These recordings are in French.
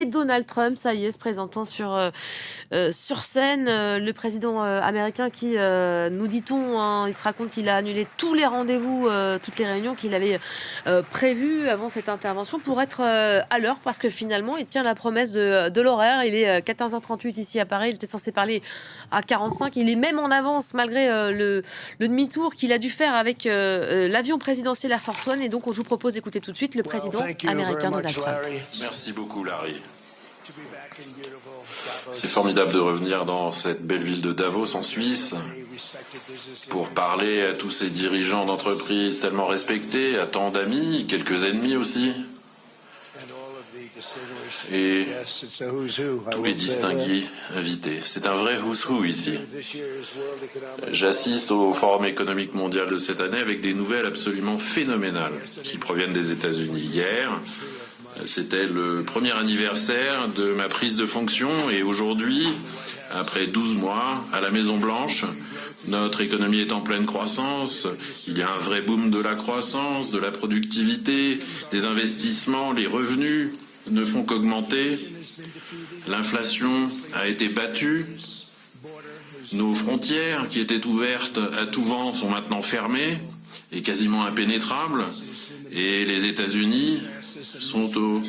Et Donald Trump, ça y est, se présentant sur scène, le président, américain qui, nous dit-on, hein, il se raconte qu'il a annulé tous les rendez-vous, toutes les réunions qu'il avait, prévues avant cette intervention pour être, à l'heure parce que finalement il tient la promesse de l'horaire. Il est, 14h38 ici à Paris, il était censé parler à 45. Il est même en avance malgré, le demi-tour qu'il a dû faire avec, l'avion présidentiel Air Force One et donc on je vous propose d'écouter tout de suite le président américain Donald Trump. Merci beaucoup, Larry. C'est formidable de revenir dans cette belle ville de Davos en Suisse pour parler à tous ces dirigeants d'entreprises tellement respectés, à tant d'amis, quelques ennemis aussi, et tous les distingués invités. C'est un vrai who's who ici. J'assiste au Forum économique mondial de cette année avec des nouvelles absolument phénoménales qui proviennent des États-Unis. Hier, c'était le premier anniversaire de ma prise de fonction et aujourd'hui, après 12 mois à la Maison-Blanche, notre économie est en pleine croissance, il y a un vrai boom de la croissance, de la productivité, des investissements, les revenus ne font qu'augmenter, l'inflation a été battue, nos frontières qui étaient ouvertes à tout vent sont maintenant fermées et quasiment impénétrables et les États-Unis sont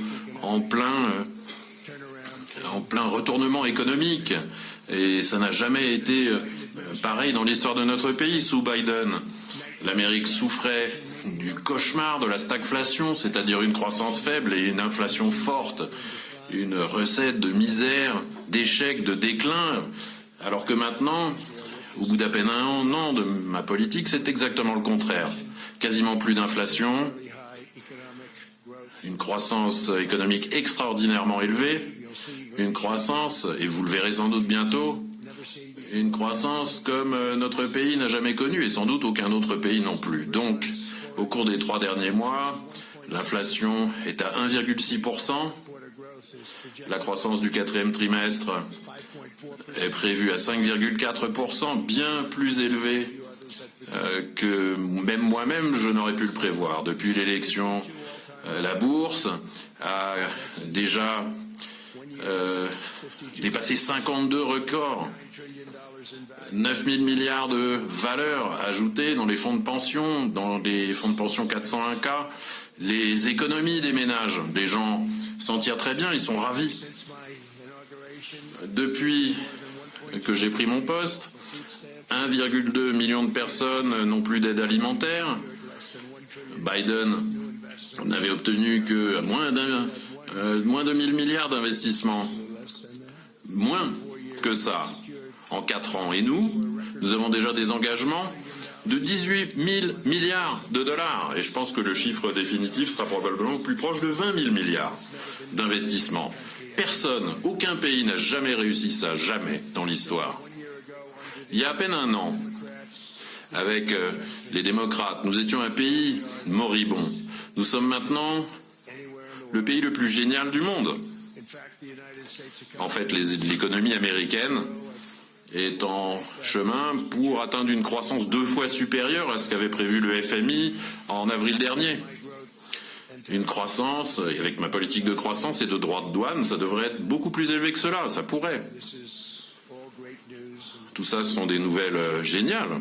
en plein retournement économique et ça n'a jamais été pareil dans l'histoire de notre pays sous Biden. L'Amérique souffrait du cauchemar de la stagflation, c'est-à-dire une croissance faible et une inflation forte, une recette de misère, d'échec, de déclin, alors que maintenant, au bout d'à peine un an de ma politique, c'est exactement le contraire. Quasiment plus d'inflation, une croissance économique extraordinairement élevée, une croissance, et vous le verrez sans doute bientôt, une croissance comme notre pays n'a jamais connue, et sans doute aucun autre pays non plus. Donc, au cours des 3 derniers mois, l'inflation est à 1,6%, la croissance du 4e trimestre est prévue à 5,4%, bien plus élevée que même moi-même je n'aurais pu le prévoir. Depuis l'élection, la bourse a déjà dépassé 52 records, 9 000 milliards de valeurs ajoutées dans les fonds de pension, dans les fonds de pension 401K, les économies des ménages, des gens s'en tirent très bien, ils sont ravis. Depuis que j'ai pris mon poste, 1,2 million de personnes n'ont plus d'aide alimentaire. Biden n'avait obtenu que moins de 1000 milliards d'investissements. Moins que ça en 4 ans. Et nous avons déjà des engagements de 18 000 milliards de dollars. Et je pense que le chiffre définitif sera probablement plus proche de 20 000 milliards d'investissements. Personne, aucun pays n'a jamais réussi ça, jamais dans l'histoire. Il y a à peine un an, avec les démocrates, nous étions un pays moribond. Nous sommes maintenant le pays le plus génial du monde. En fait, l'économie américaine est en chemin pour atteindre une croissance 2 fois supérieure à ce qu'avait prévu le FMI en avril dernier. Une croissance, avec ma politique de croissance et de droits de douane, ça devrait être beaucoup plus élevé que cela, ça pourrait. Tout ça, ce sont des nouvelles géniales.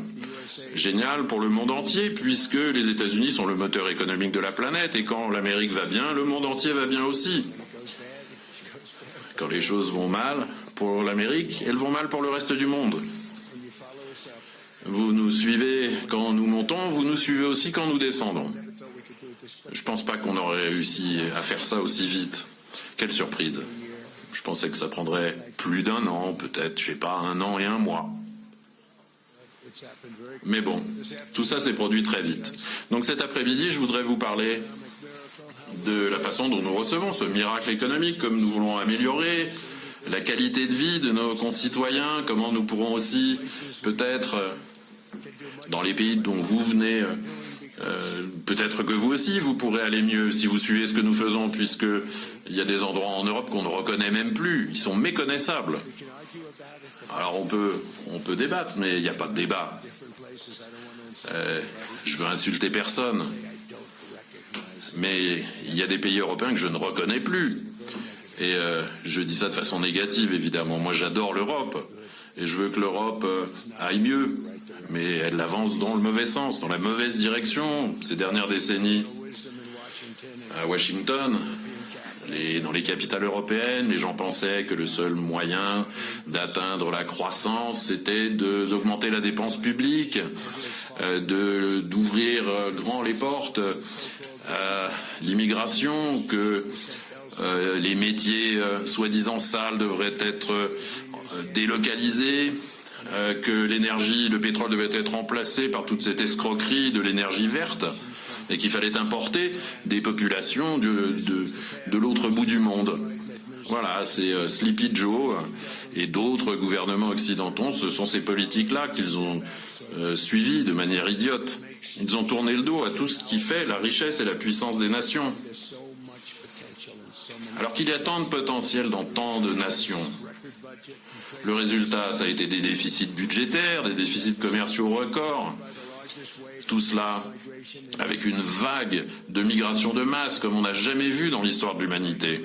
Géniales pour le monde entier, puisque les États-Unis sont le moteur économique de la planète, et quand l'Amérique va bien, le monde entier va bien aussi. Quand les choses vont mal pour l'Amérique, elles vont mal pour le reste du monde. Vous nous suivez quand nous montons, vous nous suivez aussi quand nous descendons. Je ne pense pas qu'on aurait réussi à faire ça aussi vite. Quelle surprise. Je pensais que ça prendrait plus d'1 an, peut-être, je sais pas, 1 an et 1 mois. Mais bon, tout ça s'est produit très vite. Donc cet après-midi, je voudrais vous parler de la façon dont nous recevons ce miracle économique, comme nous voulons améliorer la qualité de vie de nos concitoyens, comment nous pourrons aussi, peut-être, dans les pays dont vous venez, peut-être que vous aussi, vous pourrez aller mieux si vous suivez ce que nous faisons, puisqu'il y a des endroits en Europe qu'on ne reconnaît même plus, ils sont méconnaissables. Alors on peut débattre, mais il n'y a pas de débat. Je veux insulter personne. Mais il y a des pays européens que je ne reconnais plus. Et je dis ça de façon négative, évidemment. Moi, j'adore l'Europe. Et je veux que l'Europe aille mieux. Mais elle avance dans le mauvais sens, dans la mauvaise direction. Ces dernières décennies, à Washington, dans les capitales européennes, les gens pensaient que le seul moyen d'atteindre la croissance, c'était d'augmenter la dépense publique, d'ouvrir grand les portes à l'immigration, que les métiers soi-disant sales devraient être délocalisés, que l'énergie, le pétrole devait être remplacé par toute cette escroquerie de l'énergie verte, et qu'il fallait importer des populations de l'autre bout du monde. Voilà, c'est Sleepy Joe et d'autres gouvernements occidentaux, ce sont ces politiques-là qu'ils ont suivies de manière idiote. Ils ont tourné le dos à tout ce qui fait la richesse et la puissance des nations. Alors qu'il y a tant de potentiel dans tant de nations, le résultat, ça a été des déficits budgétaires, des déficits commerciaux records. Tout cela avec une vague de migration de masse comme on n'a jamais vu dans l'histoire de l'humanité.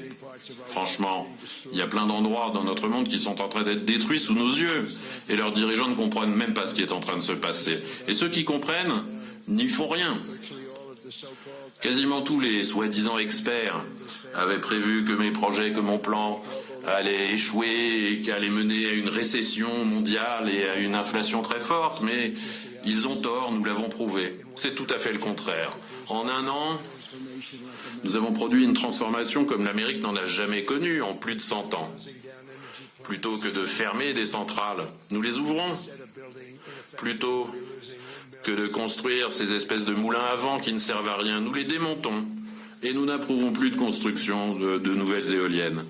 Franchement, il y a plein d'endroits dans notre monde qui sont en train d'être détruits sous nos yeux. Et leurs dirigeants ne comprennent même pas ce qui est en train de se passer. Et ceux qui comprennent n'y font rien. Quasiment tous les soi-disant experts avaient prévu que mes projets, que mon plan allait échouer et qu'allait mener à une récession mondiale et à une inflation très forte, mais ils ont tort, nous l'avons prouvé. C'est tout à fait le contraire. En un an, nous avons produit une transformation comme l'Amérique n'en a jamais connue en plus de 100 ans. Plutôt que de fermer des centrales, nous les ouvrons. Plutôt que de construire ces espèces de moulins à vent qui ne servent à rien, nous les démontons. Et nous n'approuvons plus de construction de nouvelles éoliennes.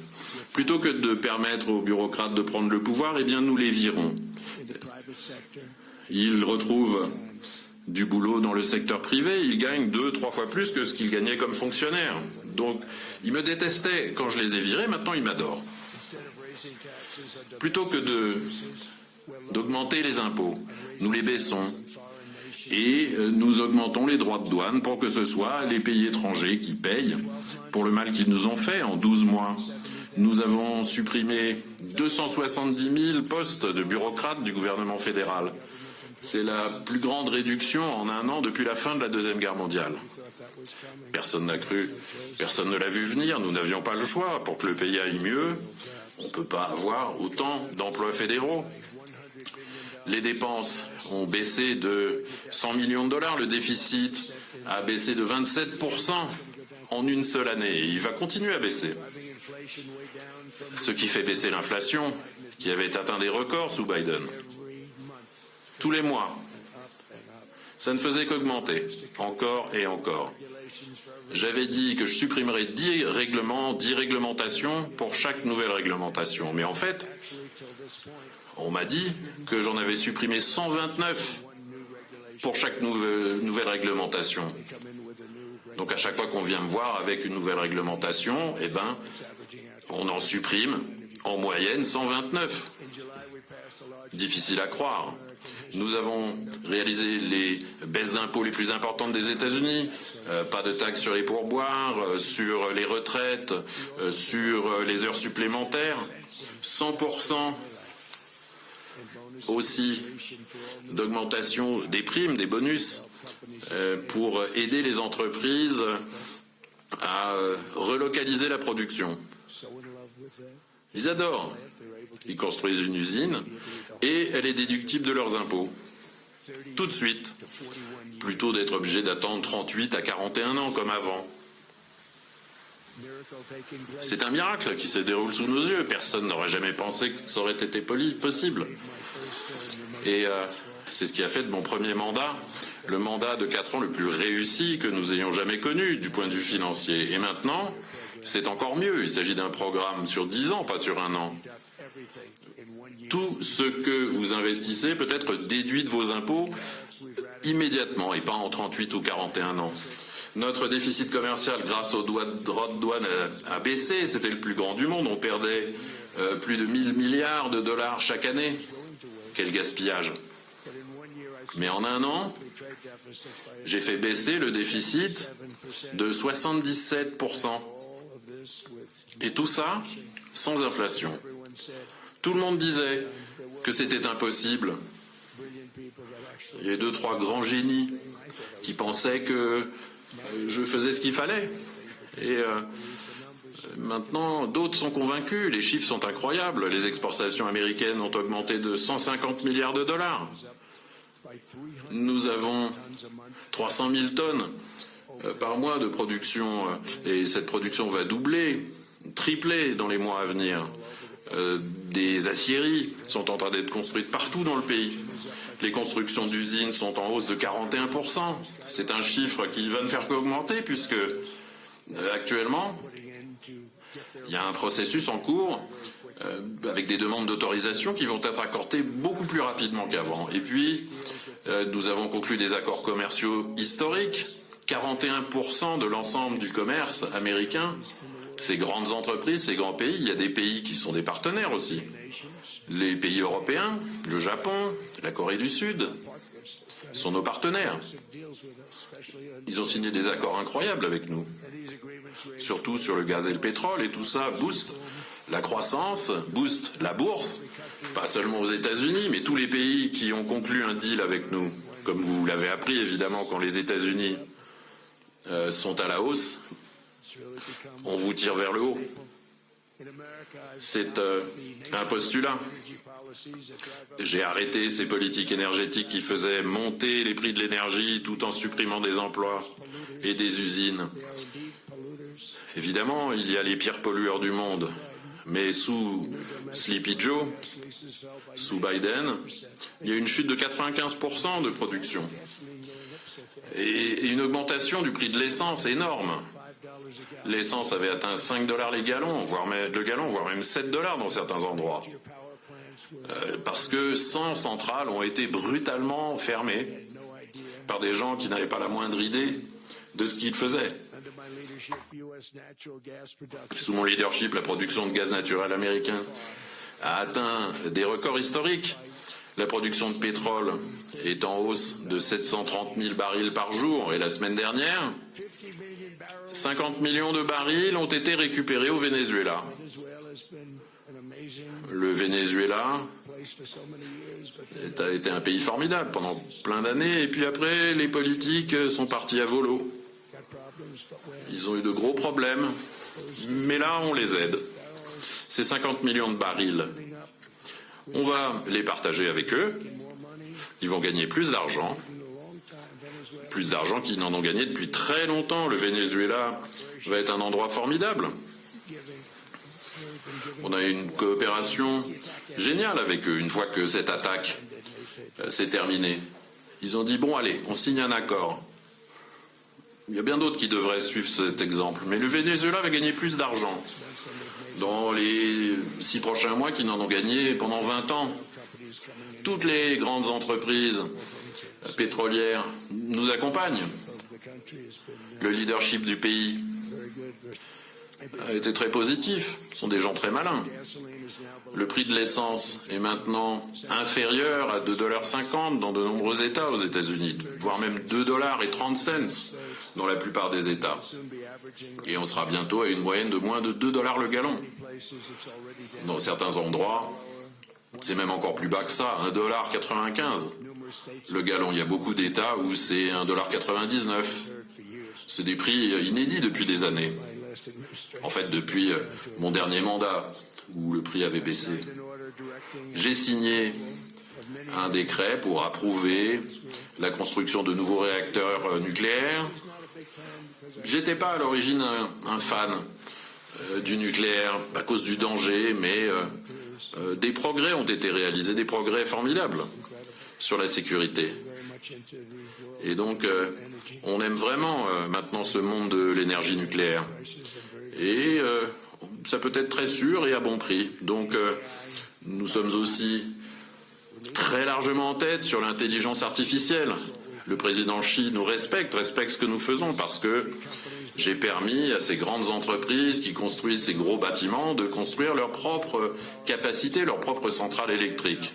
Plutôt que de permettre aux bureaucrates de prendre le pouvoir, eh bien nous les virons. Ils retrouvent du boulot dans le secteur privé, ils gagnent 2-3 fois plus que ce qu'ils gagnaient comme fonctionnaires. Donc, ils me détestaient quand je les ai virés, maintenant ils m'adorent. Plutôt que d'augmenter les impôts, nous les baissons. Et nous augmentons les droits de douane pour que ce soit les pays étrangers qui payent pour le mal qu'ils nous ont fait en 12 mois. Nous avons supprimé 270 000 postes de bureaucrates du gouvernement fédéral. C'est la plus grande réduction en un an depuis la fin de la Deuxième Guerre mondiale. Personne n'a cru, personne ne l'a vu venir, nous n'avions pas le choix. Pour que le pays aille mieux, on ne peut pas avoir autant d'emplois fédéraux. Les dépenses ont baissé de 100 millions de dollars, le déficit a baissé de 27% en une seule année, et il va continuer à baisser. Ce qui fait baisser l'inflation, qui avait atteint des records sous Biden. Tous les mois, ça ne faisait qu'augmenter, encore et encore. J'avais dit que je supprimerais 10 règlements, 10 réglementations pour chaque nouvelle réglementation. Mais en fait, on m'a dit que j'en avais supprimé 129 pour chaque nouvelle réglementation. Donc à chaque fois qu'on vient me voir avec une nouvelle réglementation, eh ben, on en supprime en moyenne 129. Difficile à croire. Nous avons réalisé les baisses d'impôts les plus importantes des États-Unis, pas de taxes sur les pourboires, sur les retraites, sur les heures supplémentaires, 100% aussi d'augmentation des primes, des bonus, pour aider les entreprises à relocaliser la production. Ils adorent. Ils construisent une usine et elle est déductible de leurs impôts. Tout de suite, plutôt d'être obligé d'attendre 38 à 41 ans comme avant. C'est un miracle qui se déroule sous nos yeux. Personne n'aurait jamais pensé que ça aurait été possible. Et c'est ce qui a fait de mon premier mandat le mandat de 4 ans le plus réussi que nous ayons jamais connu du point de vue financier. Et maintenant, c'est encore mieux. Il s'agit d'un programme sur 10 ans, pas sur un an. Tout ce que vous investissez peut être déduit de vos impôts immédiatement et pas en 38 ou 41 ans. Notre déficit commercial, grâce aux droits de douane, a baissé. C'était le plus grand du monde. On perdait plus de 1000 milliards de dollars chaque année. Quel gaspillage. Mais en un an, j'ai fait baisser le déficit de 77%. Et tout ça sans inflation. Tout le monde disait que c'était impossible. Il y a 2-3 grands génies qui pensaient que je faisais ce qu'il fallait. Et maintenant, d'autres sont convaincus. Les chiffres sont incroyables. Les exportations américaines ont augmenté de 150 milliards de dollars. Nous avons 300 000 tonnes par mois de production. Et cette production va doubler, tripler dans les mois à venir. Des aciéries sont en train d'être construites partout dans le pays. Les constructions d'usines sont en hausse de 41%. C'est un chiffre qui va ne faire qu'augmenter puisque actuellement, il y a un processus en cours avec des demandes d'autorisation qui vont être accordées beaucoup plus rapidement qu'avant. Et puis, nous avons conclu des accords commerciaux historiques. 41% de l'ensemble du commerce américain, ces grandes entreprises, ces grands pays, il y a des pays qui sont des partenaires aussi. Les pays européens, le Japon, la Corée du Sud sont nos partenaires. Ils ont signé des accords incroyables avec nous, surtout sur le gaz et le pétrole, et tout ça booste la croissance, booste la bourse, pas seulement aux États-Unis, mais tous les pays qui ont conclu un deal avec nous, comme vous l'avez appris évidemment quand les États-Unis sont à la hausse, on vous tire vers le haut. C'est un postulat. J'ai arrêté ces politiques énergétiques qui faisaient monter les prix de l'énergie tout en supprimant des emplois et des usines. Évidemment, il y a les pires pollueurs du monde, mais sous Sleepy Joe, sous Biden, il y a une chute de 95% de production et une augmentation du prix de l'essence énorme. L'essence avait atteint 5 $ le gallon, voire même 7 $ dans certains endroits. Parce que 100 centrales ont été brutalement fermées par des gens qui n'avaient pas la moindre idée de ce qu'ils faisaient. Sous mon leadership, la production de gaz naturel américain a atteint des records historiques. La production de pétrole est en hausse de 730 000 barils par jour et la semaine dernière, 50 millions de barils ont été récupérés au Venezuela. Le Venezuela a été un pays formidable pendant plein d'années et puis après les politiques sont partis à volo. Ils ont eu de gros problèmes, mais là on les aide. Ces 50 millions de barils, on va les partager avec eux. Ils vont gagner plus d'argent qu'ils n'en ont gagné depuis très longtemps. Le Venezuela va être un endroit formidable. On a une coopération géniale avec eux une fois que cette attaque s'est terminée. Ils ont dit, bon allez, on signe un accord. Il y a bien d'autres qui devraient suivre cet exemple. Mais le Venezuela va gagner plus d'argent dans les 6 prochains mois qu'ils n'en ont gagné pendant 20 ans. Toutes les grandes entreprises pétrolières nous accompagnent. Le leadership du pays a été très positif. Ce sont des gens très malins. Le prix de l'essence est maintenant inférieur à 2,50 $ dans de nombreux États aux États-Unis, voire même 2,30 $ dans la plupart des États. Et on sera bientôt à une moyenne de moins de 2 $ le gallon. Dans certains endroits, c'est même encore plus bas que ça, 1,95 $ le gallon. Il y a beaucoup d'États où c'est 1,99 $. C'est des prix inédits depuis des années. En fait, depuis mon dernier mandat, où le prix avait baissé. J'ai signé un décret pour approuver la construction de nouveaux réacteurs nucléaires. J'étais pas à l'origine un fan du nucléaire à cause du danger, mais des progrès ont été réalisés, des progrès formidables sur la sécurité. Et donc, on aime vraiment maintenant ce monde de l'énergie nucléaire. Et ça peut être très sûr et à bon prix. Donc, nous sommes aussi très largement en tête sur l'intelligence artificielle. Le président Xi nous respecte ce que nous faisons parce que j'ai permis à ces grandes entreprises qui construisent ces gros bâtiments de construire leur propre capacité, leur propre centrale électrique.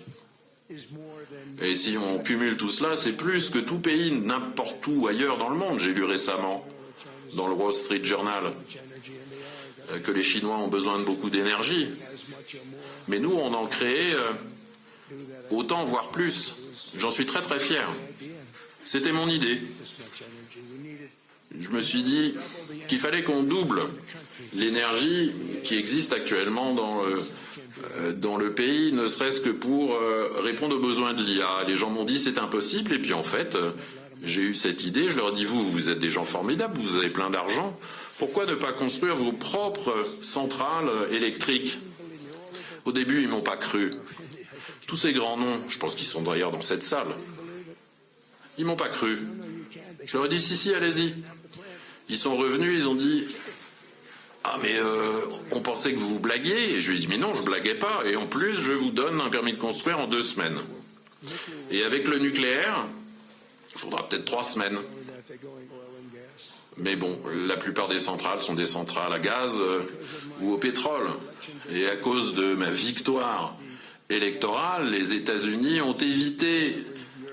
Et si on cumule tout cela, c'est plus que tout pays, n'importe où ailleurs dans le monde. J'ai lu récemment dans le Wall Street Journal que les Chinois ont besoin de beaucoup d'énergie. Mais nous, on en crée autant, voire plus. J'en suis très très fier. C'était mon idée. Je me suis dit qu'il fallait qu'on double l'énergie qui existe actuellement dans le pays, ne serait-ce que pour répondre aux besoins de l'IA. Les gens m'ont dit c'est impossible, et puis en fait, j'ai eu cette idée, je leur ai dit vous êtes des gens formidables, vous avez plein d'argent, pourquoi ne pas construire vos propres centrales électriques? Au début, ils m'ont pas cru. Tous ces grands noms, je pense qu'ils sont d'ailleurs dans cette salle, ils m'ont pas cru. Je leur ai dit si, allez-y. Ils sont revenus, ils ont dit ah mais on pensait que vous blaguiez. Et je lui ai dit mais non, je blaguais pas. Et en plus, je vous donne un permis de construire en 2 semaines. Et avec le nucléaire, il faudra peut-être 3 semaines. Mais bon, la plupart des centrales sont des centrales à gaz ou au pétrole. Et à cause de ma victoire électorale, les États-Unis ont évité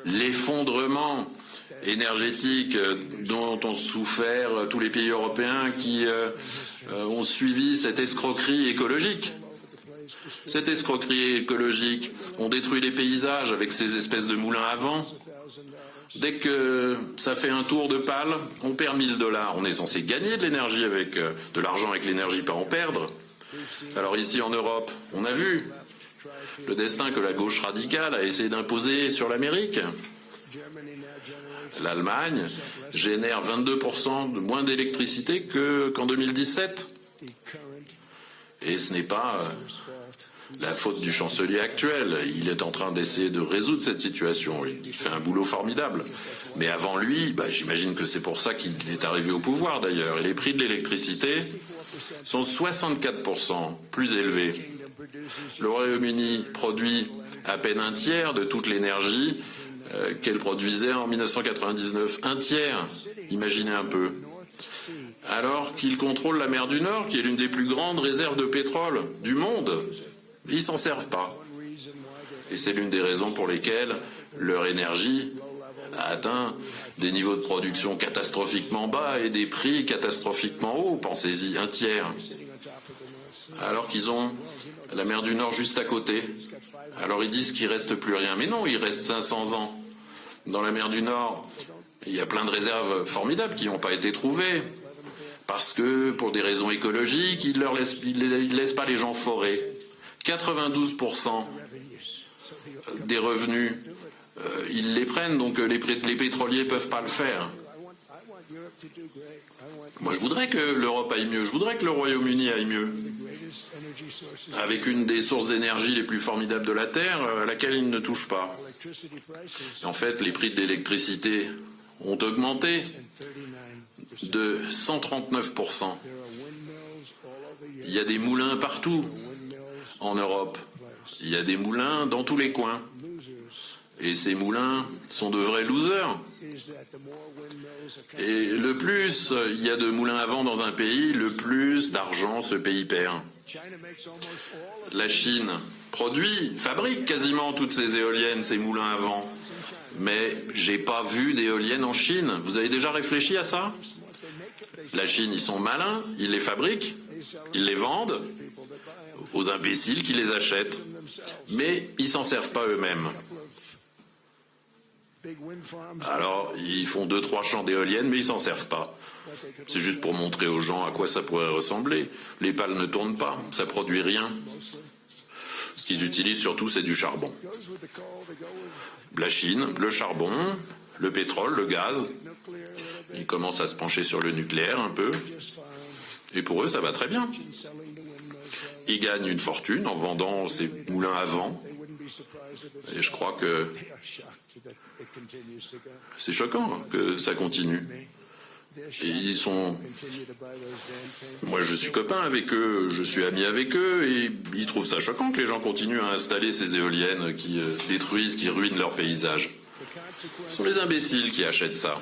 l'effondrement énergétique dont ont souffert tous les pays européens qui ont suivi cette escroquerie écologique. Cette escroquerie écologique, on détruit les paysages avec ces espèces de moulins à vent. Dès que ça fait un tour de pale, on perd $1000. On est censé gagner de l'énergie avec de l'argent avec l'énergie, pas en perdre. Alors ici en Europe, on a vu le destin que la gauche radicale a essayé d'imposer sur l'Amérique. L'Allemagne génère 22% de moins d'électricité qu'en 2017. Et ce n'est pas la faute du chancelier actuel. Il est en train d'essayer de résoudre cette situation. Il fait un boulot formidable. Mais avant lui, j'imagine que c'est pour ça qu'il est arrivé au pouvoir d'ailleurs. Et les prix de l'électricité sont 64% plus élevés. Le Royaume-Uni produit à peine un tiers de toute l'énergie qu'elle produisait en 1999. Un tiers, imaginez un peu. Alors qu'il contrôle la mer du Nord, qui est l'une des plus grandes réserves de pétrole du monde. Ils s'en servent pas. Et c'est l'une des raisons pour lesquelles leur énergie a atteint des niveaux de production catastrophiquement bas et des prix catastrophiquement hauts. Pensez-y, un tiers. Alors qu'ils ont la mer du Nord juste à côté. Alors ils disent qu'il reste plus rien. Mais non, il reste 500 ans. Dans la mer du Nord, il y a plein de réserves formidables qui n'ont pas été trouvées. Parce que, pour des raisons écologiques, ils ne laissent pas les gens forer. 92% des revenus, ils les prennent, donc les pétroliers ne peuvent pas le faire. Moi, je voudrais que l'Europe aille mieux, je voudrais que le Royaume-Uni aille mieux, avec une des sources d'énergie les plus formidables de la Terre, à laquelle ils ne touchent pas. En fait, les prix de l'électricité ont augmenté de 139%. Il y a des moulins partout en Europe. Il y a des moulins dans tous les coins. Et ces moulins sont de vrais losers. Et le plus il y a de moulins à vent dans un pays, le plus d'argent ce pays perd. La Chine fabrique quasiment toutes ces éoliennes, ces moulins à vent. Mais j'ai pas vu d'éoliennes en Chine. Vous avez déjà réfléchi à ça? La Chine, ils sont malins, ils les fabriquent, ils les vendent aux imbéciles qui les achètent. Mais ils s'en servent pas eux-mêmes. Alors, ils font 2-3 champs d'éoliennes, mais ils s'en servent pas. C'est juste pour montrer aux gens à quoi ça pourrait ressembler. Les pales ne tournent pas, ça produit rien. Ce qu'ils utilisent surtout, c'est du charbon. La Chine, le charbon, le pétrole, le gaz. Ils commencent à se pencher sur le nucléaire un peu. Et pour eux, ça va très bien. Ils gagnent une fortune en vendant ces moulins à vent. Et je crois que c'est choquant que ça continue. Et ils sont... Moi, je suis copain avec eux, je suis ami avec eux, et ils trouvent ça choquant que les gens continuent à installer ces éoliennes qui détruisent, qui ruinent leur paysage. Ce sont les imbéciles qui achètent ça.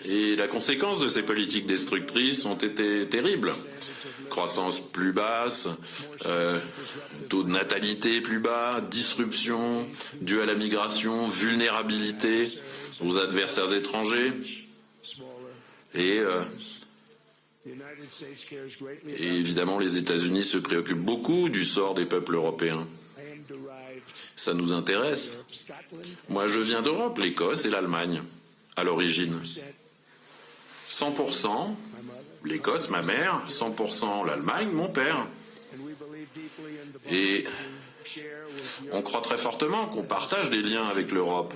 Et la conséquence de ces politiques destructrices ont été terribles. Croissance plus basse, taux de natalité plus bas, disruption due à la migration, vulnérabilité aux adversaires étrangers. Et Et évidemment, les États-Unis se préoccupent beaucoup du sort des peuples européens. Ça nous intéresse. Moi, je viens d'Europe, l'Écosse et l'Allemagne, à l'origine. 100% l'Écosse, ma mère, 100% l'Allemagne, mon père. Et on croit très fortement qu'on partage des liens avec l'Europe,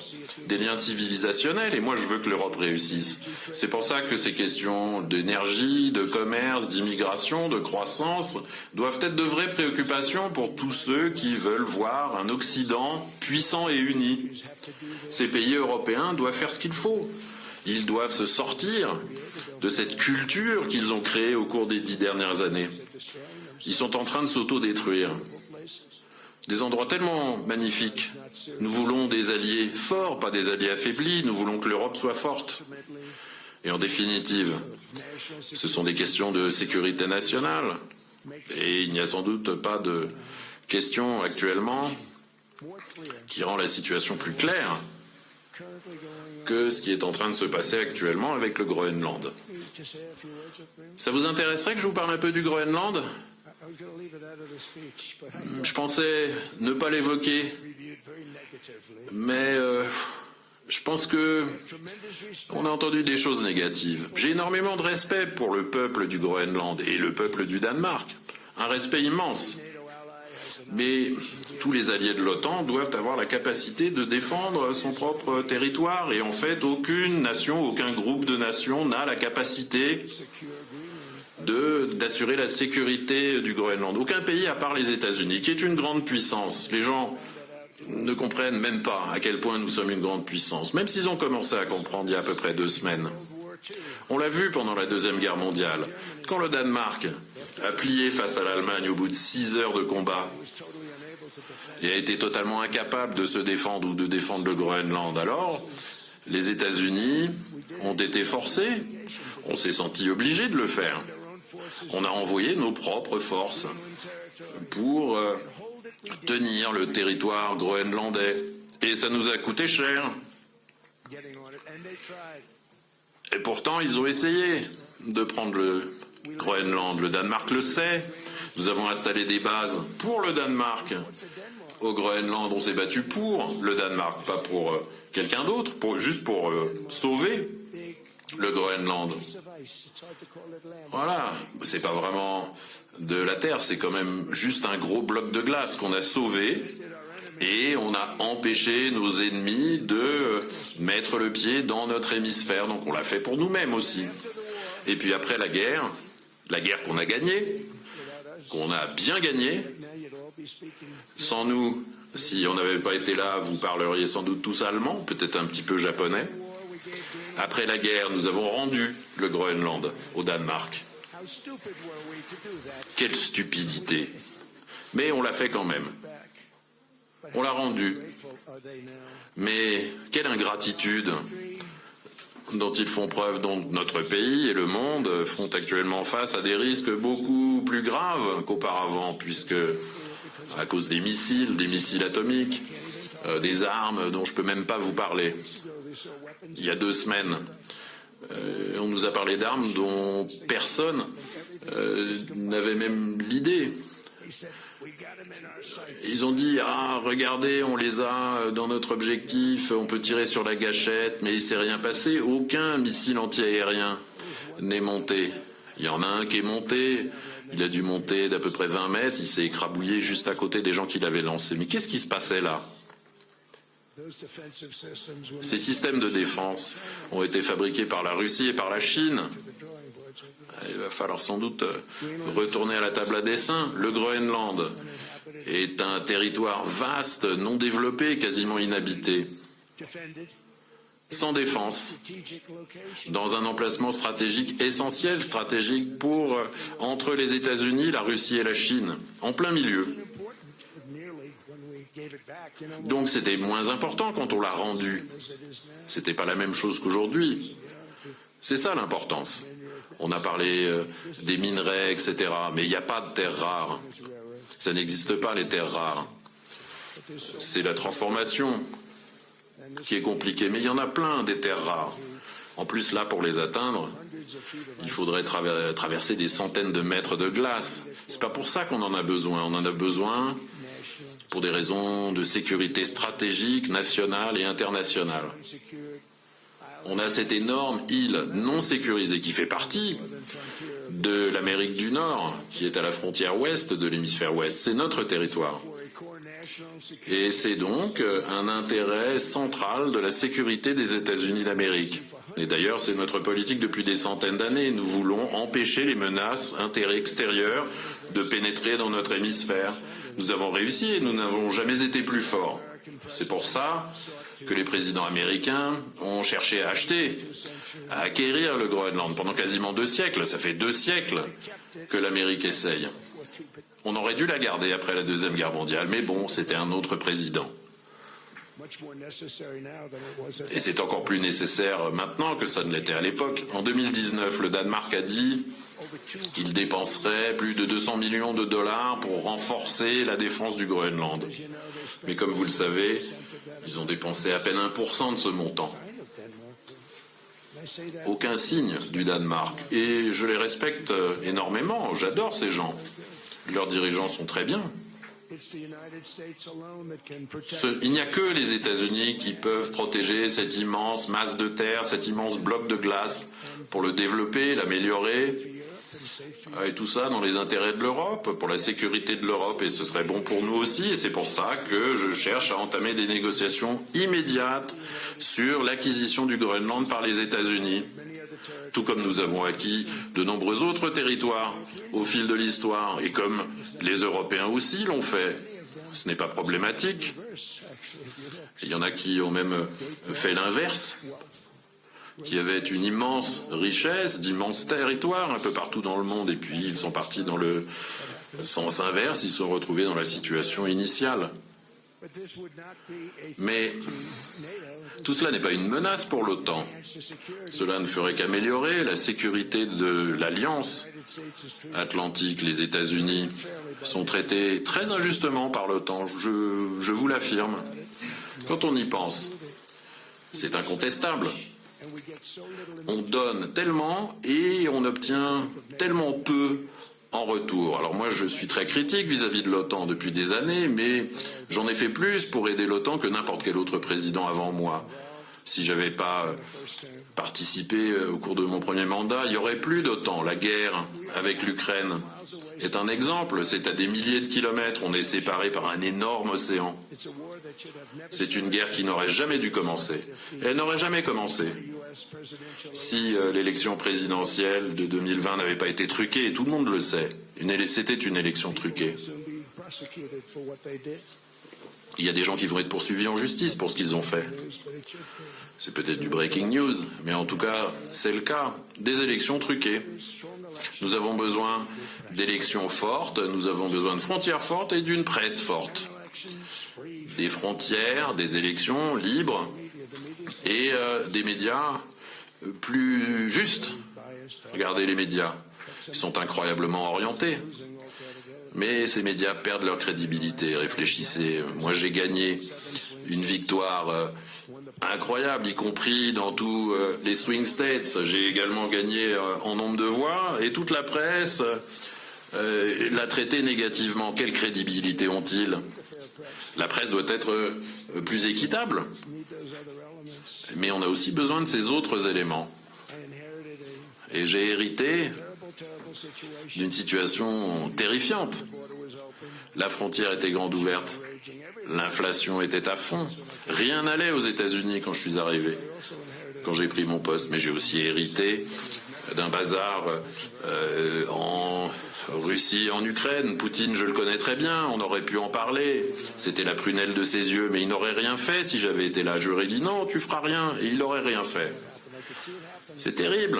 des liens civilisationnels, et moi je veux que l'Europe réussisse. C'est pour ça que ces questions d'énergie, de commerce, d'immigration, de croissance doivent être de vraies préoccupations pour tous ceux qui veulent voir un Occident puissant et uni. Ces pays européens doivent faire ce qu'il faut. Ils doivent se sortir de cette culture qu'ils ont créée au cours des 10 dernières années. Ils sont en train de s'auto-détruire. Des endroits tellement magnifiques. Nous voulons des alliés forts, pas des alliés affaiblis. Nous voulons que l'Europe soit forte. Et en définitive, ce sont des questions de sécurité nationale. Et il n'y a sans doute pas de question actuellement qui rend la situation plus claire que ce qui est en train de se passer actuellement avec le Groenland. Ça vous intéresserait que je vous parle un peu du Groenland ? Je pensais ne pas l'évoquer, mais je pense que on a entendu des choses négatives. J'ai énormément de respect pour le peuple du Groenland et le peuple du Danemark, un respect immense. Mais tous les alliés de l'OTAN doivent avoir la capacité de défendre son propre territoire, et en fait, aucune nation, aucun groupe de nations n'a la capacité d'assurer la sécurité du Groenland. Aucun pays à part les États-Unis, qui est une grande puissance. Les gens ne comprennent même pas à quel point nous sommes une grande puissance, même s'ils ont commencé à comprendre il y a à peu près 2 semaines. On l'a vu pendant la Deuxième Guerre mondiale, quand le Danemark a plié face à l'Allemagne au bout de 6 heures de combat et a été totalement incapable de se défendre ou de défendre le Groenland. Alors, les États-Unis ont été forcés, on s'est senti obligé de le faire. On a envoyé nos propres forces pour tenir le territoire groenlandais. Et ça nous a coûté cher. Et pourtant, ils ont essayé de prendre le Groenland. Le Danemark le sait. Nous avons installé des bases pour le Danemark. Au Groenland, on s'est battu pour le Danemark, pas pour quelqu'un d'autre, juste pour sauver le Groenland. Voilà, c'est pas vraiment de la terre, c'est quand même juste un gros bloc de glace qu'on a sauvé, et on a empêché nos ennemis de mettre le pied dans notre hémisphère, donc on l'a fait pour nous-mêmes aussi. Et puis après la guerre qu'on a gagnée, qu'on a bien gagnée, sans nous, si on n'avait pas été là, vous parleriez sans doute tous allemand, peut-être un petit peu japonais. Après la guerre, nous avons rendu le Groenland au Danemark. Quelle stupidité! Mais on l'a fait quand même. On l'a rendu. Mais quelle ingratitude dont ils font preuve. Donc notre pays et le monde font actuellement face à des risques beaucoup plus graves qu'auparavant, puisque à cause des missiles atomiques, des armes dont je ne peux même pas vous parler. Il y a 2 semaines, on nous a parlé d'armes dont personne n'avait même l'idée. Ils ont dit « Ah, regardez, on les a dans notre objectif, on peut tirer sur la gâchette, mais il ne s'est rien passé. Aucun missile anti-aérien n'est monté. Il y en a un qui est monté, il a dû monter d'à peu près 20 mètres, il s'est écrabouillé juste à côté des gens qui l'avaient lancé. Mais qu'est-ce qui se passait là ? Ces systèmes de défense ont été fabriqués par la Russie et par la Chine. Il va falloir sans doute retourner à la table à dessin. Le Groenland est un territoire vaste, non développé, quasiment inhabité, sans défense, dans un emplacement stratégique essentiel, stratégique entre les États-Unis, la Russie et la Chine, en plein milieu. Donc c'était moins important quand on l'a rendu. C'était pas la même chose qu'aujourd'hui. C'est ça l'importance. On a parlé des minerais, etc. Mais il n'y a pas de terres rares. Ça n'existe pas, les terres rares. C'est la transformation qui est compliquée. Mais il y en a plein des terres rares. En plus, là, pour les atteindre, il faudrait traverser des centaines de mètres de glace. C'est pas pour ça qu'on en a besoin. On en a besoin pour des raisons de sécurité stratégique, nationale et internationale. On a cette énorme île non sécurisée qui fait partie de l'Amérique du Nord, qui est à la frontière ouest de l'hémisphère ouest. C'est notre territoire. Et c'est donc un intérêt central de la sécurité des États-Unis d'Amérique. Et d'ailleurs, c'est notre politique depuis des centaines d'années. Nous voulons empêcher les menaces extérieures de pénétrer dans notre hémisphère. Nous avons réussi et nous n'avons jamais été plus forts. C'est pour ça que les présidents américains ont cherché à acheter, à acquérir le Groenland pendant quasiment 2 siècles. Ça fait 2 siècles que l'Amérique essaye. On aurait dû la garder après la Deuxième Guerre mondiale, mais bon, c'était un autre président. Et c'est encore plus nécessaire maintenant que ça ne l'était à l'époque. En 2019, le Danemark a dit qu'il dépenserait plus de 200 millions de dollars pour renforcer la défense du Groenland. Mais comme vous le savez, ils ont dépensé à peine 1% de ce montant. Aucun signe du Danemark. Et je les respecte énormément, j'adore ces gens. Leurs dirigeants sont très bien. Il n'y a que les États-Unis qui peuvent protéger cette immense masse de terre, cet immense bloc de glace, pour le développer, l'améliorer, et tout ça dans les intérêts de l'Europe, pour la sécurité de l'Europe, et ce serait bon pour nous aussi, et c'est pour ça que je cherche à entamer des négociations immédiates sur l'acquisition du Groenland par les États-Unis. Tout comme nous avons acquis de nombreux autres territoires au fil de l'histoire, et comme les Européens aussi l'ont fait. Ce n'est pas problématique. Il y en a qui ont même fait l'inverse, qui avaient une immense richesse, d'immenses territoires un peu partout dans le monde, et puis ils sont partis dans le sens inverse, ils se sont retrouvés dans la situation initiale. Mais tout cela n'est pas une menace pour l'OTAN. Cela ne ferait qu'améliorer la sécurité de l'Alliance Atlantique. Les États-Unis sont traités très injustement par l'OTAN, je vous l'affirme. Quand on y pense, c'est incontestable. On donne tellement et on obtient tellement peu en retour. Alors moi, je suis très critique vis-à-vis de l'OTAN depuis des années, mais j'en ai fait plus pour aider l'OTAN que n'importe quel autre président avant moi. Si j'avais pas participé au cours de mon premier mandat, il n'y aurait plus d'OTAN. La guerre avec l'Ukraine est un exemple. C'est à des milliers de kilomètres. On est séparés par un énorme océan. C'est une guerre qui n'aurait jamais dû commencer. Elle n'aurait jamais commencé si l'élection présidentielle de 2020 n'avait pas été truquée, et tout le monde le sait. C'était une élection truquée. Il y a des gens qui vont être poursuivis en justice pour ce qu'ils ont fait. C'est peut-être du breaking news, mais en tout cas, c'est le cas. Des élections truquées. Nous avons besoin d'élections fortes, nous avons besoin de frontières fortes et d'une presse forte. Des frontières, des élections libres et des médias plus justes. Regardez les médias, ils sont incroyablement orientés. Mais ces médias perdent leur crédibilité. Réfléchissez, moi j'ai gagné une victoire incroyable, y compris dans tous les swing states. J'ai également gagné en nombre de voix, et toute la presse l'a traité négativement. Quelle crédibilité ont-ils? La presse doit être plus équitable. Mais on a aussi besoin de ces autres éléments. Et j'ai hérité d'une situation terrifiante. La frontière était grande ouverte. L'inflation était à fond. Rien n'allait aux États-Unis quand je suis arrivé, quand j'ai pris mon poste. Mais j'ai aussi hérité d'un bazar en Russie, en Ukraine. Poutine, je le connais très bien, on aurait pu en parler. C'était la prunelle de ses yeux, mais il n'aurait rien fait si j'avais été là. Je lui aurais dit non, tu feras rien, et il n'aurait rien fait. C'est terrible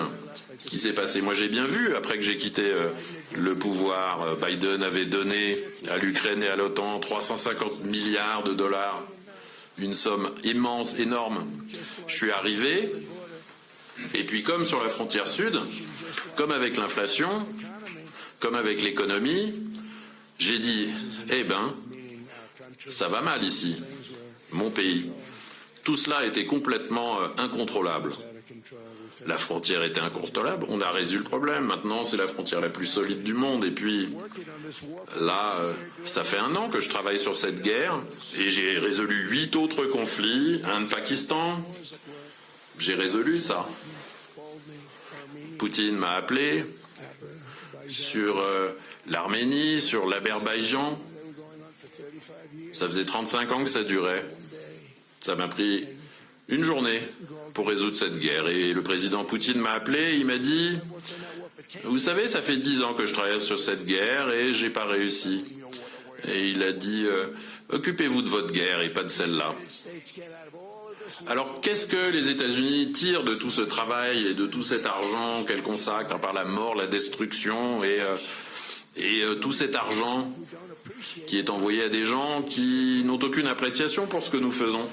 ce qui s'est passé. Moi j'ai bien vu, après que j'ai quitté le pouvoir, Biden avait donné à l'Ukraine et à l'OTAN 350 milliards de dollars, une somme immense, énorme. Je suis arrivé, et puis comme sur la frontière sud, comme avec l'inflation, comme avec l'économie, j'ai dit, eh ben, ça va mal ici, mon pays. Tout cela était complètement incontrôlable. la frontière était incontrôlable. On a résolu le problème. Maintenant, c'est la frontière la plus solide du monde. Et puis, là, ça fait 1 an que je travaille sur cette guerre et j'ai résolu 8 autres conflits. Un de Pakistan, j'ai résolu ça. Poutine m'a appelé sur l'Arménie, sur l'Azerbaïdjan. Ça faisait 35 ans que ça durait. Ça m'a pris une journée pour résoudre cette guerre. Et le président Poutine m'a appelé, il m'a dit « Vous savez, ça fait 10 ans que je travaille sur cette guerre et j'ai pas réussi. » Et il a dit « Occupez-vous de votre guerre et pas de celle-là. » Alors, qu'est-ce que les États-Unis tirent de tout ce travail et de tout cet argent qu'elles consacrent par la mort, la destruction et tout cet argent qui est envoyé à des gens qui n'ont aucune appréciation pour ce que nous faisons?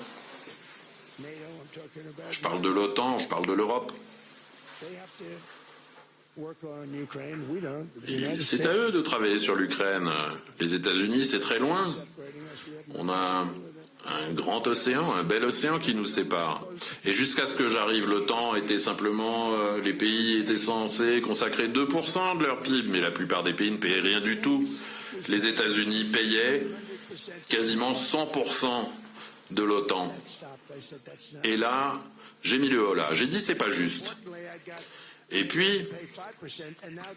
Je parle de l'OTAN, je parle de l'Europe. C'est à eux de travailler sur l'Ukraine. Les États-Unis, c'est très loin. On a un grand océan, un bel océan qui nous sépare. Et jusqu'à ce que j'arrive, l'OTAN était simplement... les pays étaient censés consacrer 2% de leur PIB, mais la plupart des pays ne payaient rien du tout. Les États-Unis payaient quasiment 100% de l'OTAN. Et là, j'ai mis le holà. J'ai dit c'est pas juste. Et puis,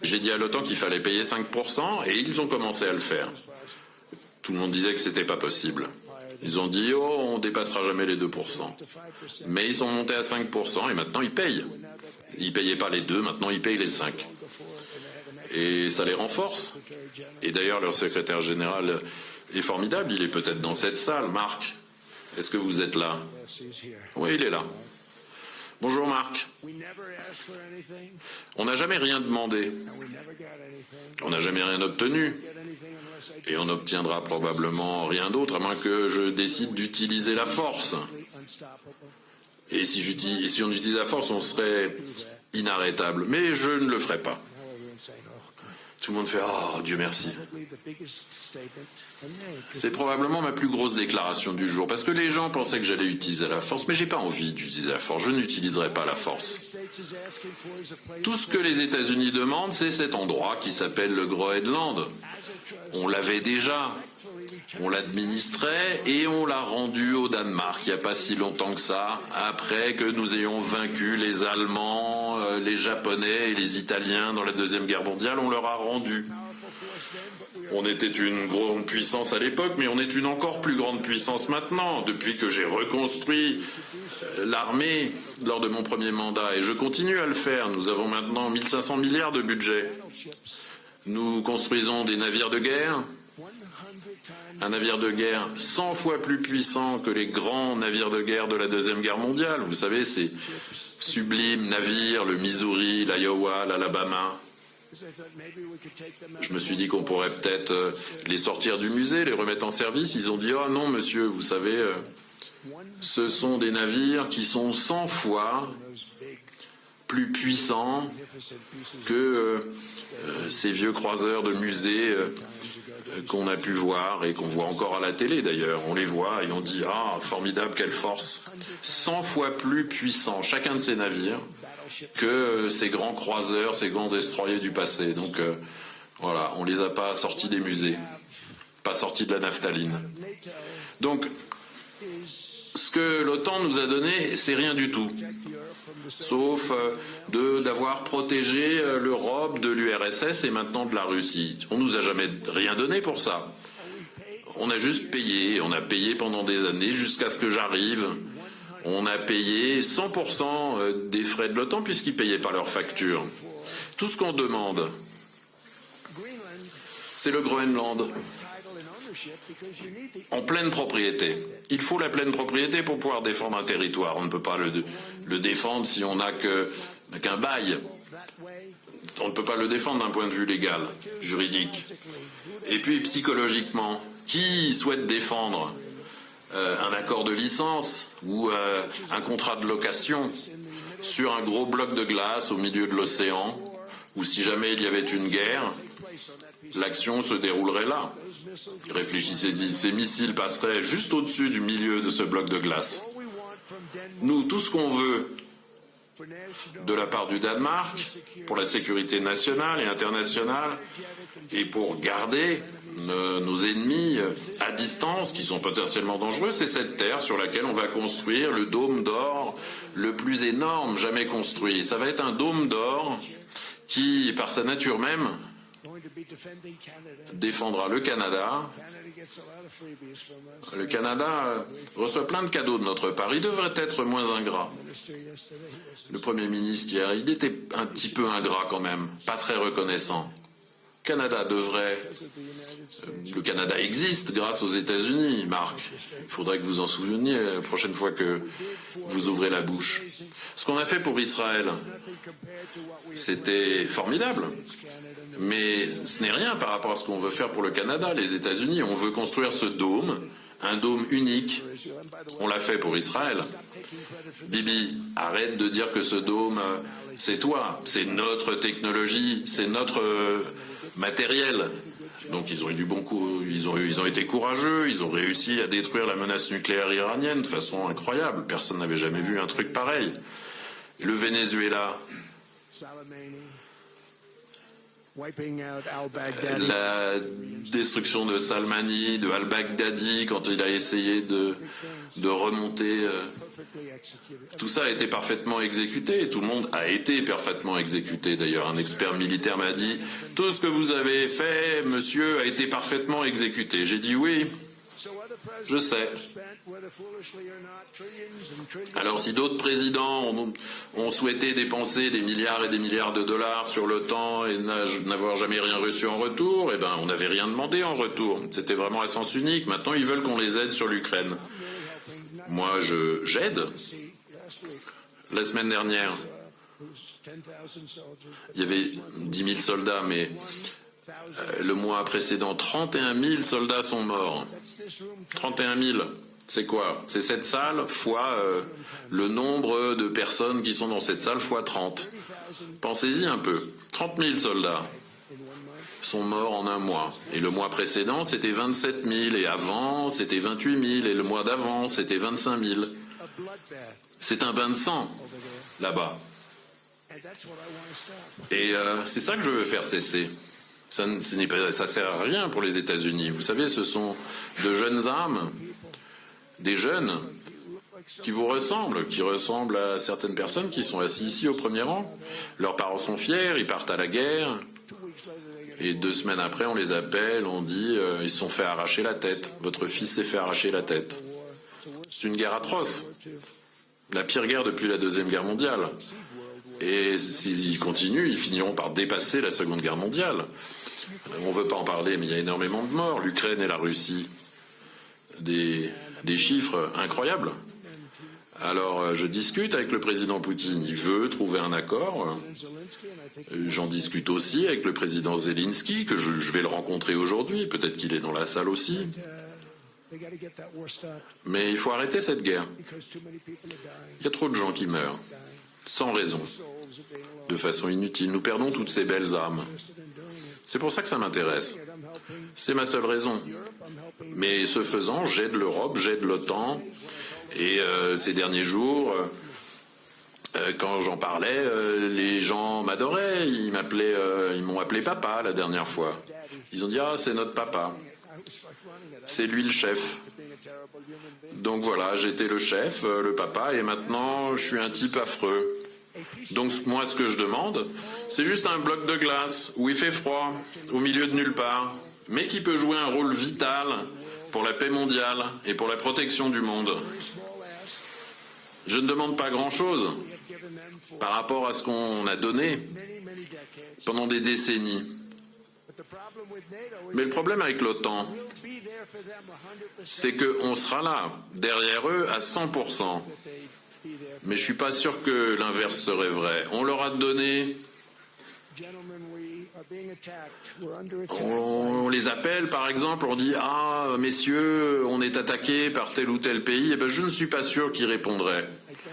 j'ai dit à l'OTAN qu'il fallait payer 5% et ils ont commencé à le faire. Tout le monde disait que c'était pas possible. Ils ont dit, oh, on dépassera jamais les 2%. Mais ils sont montés à 5% et maintenant ils payent. Ils payaient pas les 2, maintenant ils payent les 5. Et ça les renforce. Et d'ailleurs, leur secrétaire général est formidable. Il est peut-être dans cette salle. Marc, est-ce que vous êtes là? Oui, il est là. Bonjour Marc. On n'a jamais rien demandé. On n'a jamais rien obtenu. Et on n'obtiendra probablement rien d'autre, à moins que je décide d'utiliser la force. Et si on utilise la force, on serait inarrêtable. Mais je ne le ferai pas. Tout le monde fait « Oh, Dieu merci ». C'est probablement ma plus grosse déclaration du jour, parce que les gens pensaient que j'allais utiliser la force, mais j'ai pas envie d'utiliser la force, je n'utiliserai pas la force. Tout ce que les États-Unis demandent, c'est cet endroit qui s'appelle le Groenland. On l'avait déjà, on l'administrait et on l'a rendu au Danemark, il n'y a pas si longtemps que ça, après que nous ayons vaincu les Allemands, les Japonais et les Italiens dans la Deuxième Guerre mondiale, on leur a rendu. On était une grande puissance à l'époque, mais on est une encore plus grande puissance maintenant, depuis que j'ai reconstruit l'armée lors de mon premier mandat. Et je continue à le faire. Nous avons maintenant 1500 milliards de budget. Nous construisons des navires de guerre. Un navire de guerre 100 fois plus puissant que les grands navires de guerre de la Deuxième Guerre mondiale. Vous savez, ces sublimes navires, le Missouri, l'Iowa, l'Alabama. Je me suis dit qu'on pourrait peut-être les sortir du musée, les remettre en service. Ils ont dit « Oh non, monsieur, vous savez, ce sont des navires qui sont 100 fois plus puissants que ces vieux croiseurs de musée qu'on a pu voir et qu'on voit encore à la télé d'ailleurs. On les voit et on dit « Ah, formidable, quelle force !» 100 fois plus puissants, chacun de ces navires, que ces grands croiseurs, ces grands destroyers du passé. Donc voilà, on les a pas sortis des musées, pas sortis de la naphtaline. Donc, ce que l'OTAN nous a donné, c'est rien du tout, sauf d'avoir protégé l'Europe de l'URSS et maintenant de la Russie. On nous a jamais rien donné pour ça. On a juste payé, on a payé pendant des années jusqu'à ce que j'arrive. On a payé 100% des frais de l'OTAN puisqu'ils ne payaient pas leurs factures. Tout ce qu'on demande, c'est le Groenland en pleine propriété. Il faut la pleine propriété pour pouvoir défendre un territoire. On ne peut pas le défendre si on n'a qu'un bail. On ne peut pas le défendre d'un point de vue légal, juridique. Et puis psychologiquement, qui souhaite défendre un accord de licence ou un contrat de location sur un gros bloc de glace au milieu de l'océan, où si jamais il y avait une guerre, l'action se déroulerait là. Réfléchissez-y, ces missiles passeraient juste au-dessus du milieu de ce bloc de glace. Nous, tout ce qu'on veut, de la part du Danemark pour la sécurité nationale et internationale et pour garder nos ennemis à distance qui sont potentiellement dangereux. C'est cette terre sur laquelle on va construire le dôme d'or le plus énorme jamais construit. Ça va être un dôme d'or qui, par sa nature même, défendra le Canada. Le Canada reçoit plein de cadeaux de notre part. Il devrait être moins ingrat. Le Premier ministre hier, il était un petit peu ingrat quand même, pas très reconnaissant. Le Canada existe grâce aux États-Unis, Marc. Il faudrait que vous en souveniez la prochaine fois que vous ouvrez la bouche. Ce qu'on a fait pour Israël, c'était formidable. Mais ce n'est rien par rapport à ce qu'on veut faire pour le Canada. Les États-Unis, on veut construire ce dôme, un dôme unique. On l'a fait pour Israël. Bibi, arrête de dire que ce dôme, c'est toi, c'est notre technologie, c'est notre matériel. Donc ils ont eu du bon coup, ils ont été courageux, ils ont réussi à détruire la menace nucléaire iranienne de façon incroyable. Personne n'avait jamais vu un truc pareil. Et le Venezuela, la destruction de Salmani, de al-Baghdadi, quand il a essayé de remonter, tout ça a été parfaitement exécuté, et tout le monde a été parfaitement exécuté. D'ailleurs, un expert militaire m'a dit « Tout ce que vous avez fait, monsieur, a été parfaitement exécuté ». J'ai dit « Oui, je sais ». Alors si d'autres présidents ont souhaité dépenser des milliards et des milliards de dollars sur l'OTAN et n'avoir jamais rien reçu en retour, eh ben on n'avait rien demandé en retour. C'était vraiment à sens unique. Maintenant ils veulent qu'on les aide sur l'Ukraine. Moi j'aide. La semaine dernière, il y avait 10 000 soldats, mais le mois précédent, 31 000 soldats sont morts. 31 000. C'est quoi? C'est cette salle fois le nombre de personnes qui sont dans cette salle fois 30. Pensez-y un peu. 30 000 soldats sont morts en un mois. Et le mois précédent, c'était 27 000. Et avant, c'était 28 000. Et le mois d'avant, c'était 25 000. C'est un bain de sang, là-bas. Et c'est ça que je veux faire cesser. Ça sert à rien pour les États-Unis. Vous savez, ce sont de jeunes âmes, des jeunes qui vous ressemblent, qui ressemblent à certaines personnes qui sont assises ici au premier rang. Leurs parents sont fiers, ils partent à la guerre, et 2 semaines après, on les appelle, on dit ils se sont fait arracher la tête. Votre fils s'est fait arracher la tête. C'est une guerre atroce. La pire guerre depuis la Deuxième Guerre mondiale. Et s'ils continuent, ils finiront par dépasser la Seconde Guerre mondiale. On ne veut pas en parler, mais il y a énormément de morts. L'Ukraine et la Russie, des chiffres incroyables. Alors, je discute avec le président Poutine. Il veut trouver un accord. J'en discute aussi avec le président Zelensky, que je vais le rencontrer aujourd'hui. Peut-être qu'il est dans la salle aussi. Mais il faut arrêter cette guerre. Il y a trop de gens qui meurent, sans raison, de façon inutile. Nous perdons toutes ces belles âmes. C'est pour ça que ça m'intéresse. C'est ma seule raison. Mais ce faisant, j'aide l'Europe, j'aide l'OTAN. Et ces derniers jours, quand j'en parlais, les gens m'adoraient. Ils m'ont appelé papa la dernière fois. Ils ont dit « Ah, c'est notre papa. C'est lui le chef. » Donc voilà, j'étais le chef, le papa, et maintenant je suis un type affreux. Donc moi ce que je demande, c'est juste un bloc de glace où il fait froid, au milieu de nulle part, mais qui peut jouer un rôle vital pour la paix mondiale et pour la protection du monde. Je ne demande pas grand-chose par rapport à ce qu'on a donné pendant des décennies. Mais le problème avec l'OTAN, c'est qu'on sera là, derrière eux, à 100%. Mais je ne suis pas sûr que l'inverse serait vrai. On leur a donné... On les appelle, par exemple, on dit « Ah, messieurs, on est attaqué par tel ou tel pays. » Eh bien, je ne suis pas sûr qu'ils répondraient.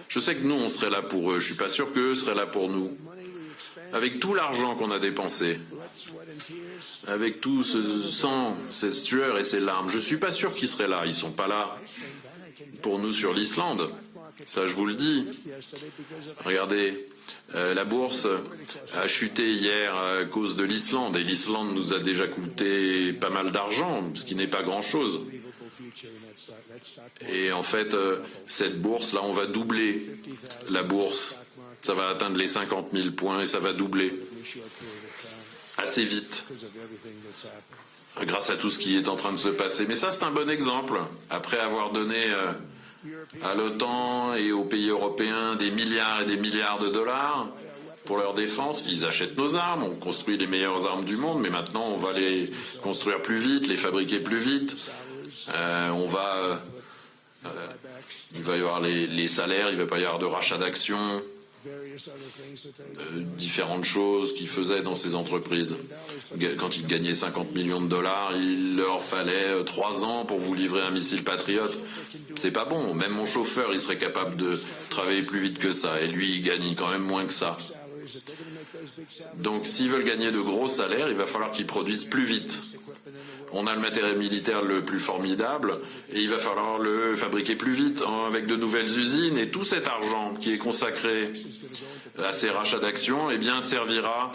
Je sais que nous, on serait là pour eux. Je ne suis pas sûr qu'eux seraient là pour nous. Avec tout l'argent qu'on a dépensé, avec tout ce sang, cette sueur et ces larmes, je ne suis pas sûr qu'ils seraient là. Ils ne sont pas là pour nous sur l'Islande. Ça, je vous le dis. Regardez, la bourse a chuté hier à cause de l'Islande. Et l'Islande nous a déjà coûté pas mal d'argent, ce qui n'est pas grand-chose. Et en fait, cette bourse-là, on va doubler la bourse. Ça va atteindre les 50 000 points et ça va doubler assez vite, grâce à tout ce qui est en train de se passer. Mais ça, c'est un bon exemple. Après avoir donné à l'OTAN et aux pays européens des milliards et des milliards de dollars pour leur défense, ils achètent nos armes, on construit les meilleures armes du monde, mais maintenant on va les construire plus vite, les fabriquer plus vite. Il va y avoir les salaires, il ne va pas y avoir de rachat d'actions, différentes choses qu'ils faisaient dans ces entreprises. Quand ils gagnaient 50 millions de dollars, il leur fallait 3 ans pour vous livrer un missile Patriot. C'est pas bon. Même mon chauffeur, il serait capable de travailler plus vite que ça. Et lui, il gagne quand même moins que ça. Donc, s'ils veulent gagner de gros salaires, il va falloir qu'ils produisent plus vite. On a le matériel militaire le plus formidable et il va falloir le fabriquer plus vite avec de nouvelles usines, et tout cet argent qui est consacré à ces rachats d'actions, eh bien, servira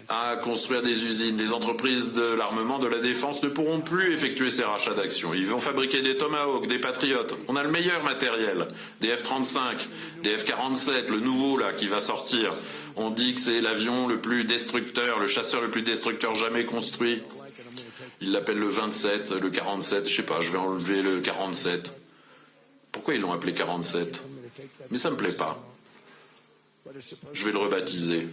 à construire des usines. Les entreprises de l'armement, de la défense ne pourront plus effectuer ces rachats d'actions. Ils vont fabriquer des Tomahawk, des Patriots. On a le meilleur matériel, des F-35, des F-47, le nouveau là qui va sortir. On dit que c'est l'avion le plus destructeur, le chasseur le plus destructeur jamais construit. Ils l'appellent le 27, le 47, je sais pas, je vais enlever le 47. Pourquoi ils l'ont appelé 47? Mais ça me plaît pas. Je vais le rebaptiser.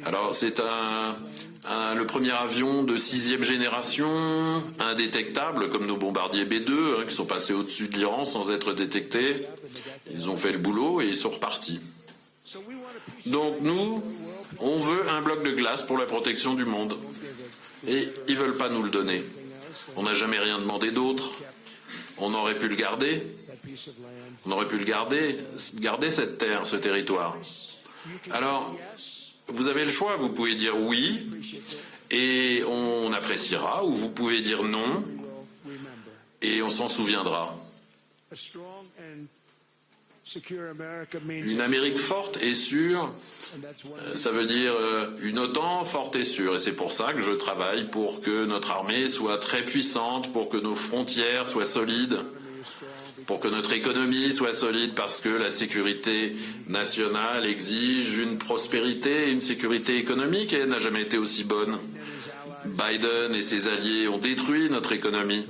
Alors c'est le premier avion de 6e génération, indétectable, comme nos bombardiers B-2, qui sont passés au-dessus de l'Iran sans être détectés. Ils ont fait le boulot et ils sont repartis. Donc nous, on veut un bloc de glace pour la protection du monde. Et ils ne veulent pas nous le donner. On n'a jamais rien demandé d'autre. On aurait pu le garder. On aurait pu le garder cette terre, ce territoire. Alors, vous avez le choix. Vous pouvez dire oui, et on appréciera, ou vous pouvez dire non, et on s'en souviendra. Une Amérique forte et sûre, ça veut dire une OTAN forte et sûre. Et c'est pour ça que je travaille pour que notre armée soit très puissante, pour que nos frontières soient solides, pour que notre économie soit solide, parce que la sécurité nationale exige une prospérité, une sécurité économique, et elle n'a jamais été aussi bonne. Biden et ses alliés ont détruit notre économie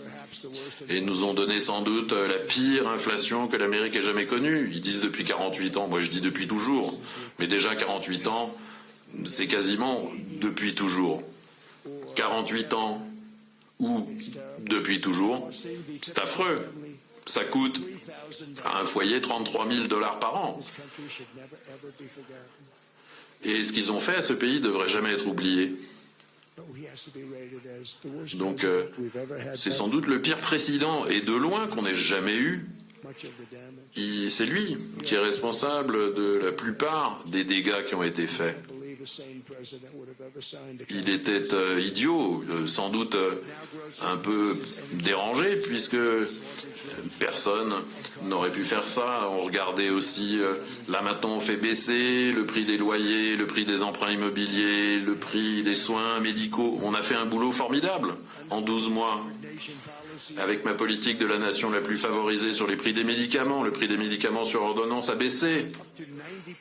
et nous ont donné sans doute la pire inflation que l'Amérique ait jamais connue. Ils disent depuis 48 ans, moi je dis depuis toujours, mais déjà 48 ans, c'est quasiment depuis toujours. 48 ans ou depuis toujours, c'est affreux. Ça coûte à un foyer 33 000 $ par an. Et ce qu'ils ont fait à ce pays ne devrait jamais être oublié. Donc c'est sans doute le pire président, et de loin, qu'on ait jamais eu. C'est lui qui est responsable de la plupart des dégâts qui ont été faits. Il était idiot, sans doute un peu dérangé, puisque personne n'aurait pu faire ça. On regardait aussi, là maintenant on fait baisser le prix des loyers, le prix des emprunts immobiliers, le prix des soins médicaux. On a fait un boulot formidable en 12 mois. Avec ma politique de la nation la plus favorisée sur les prix des médicaments, le prix des médicaments sur ordonnance a baissé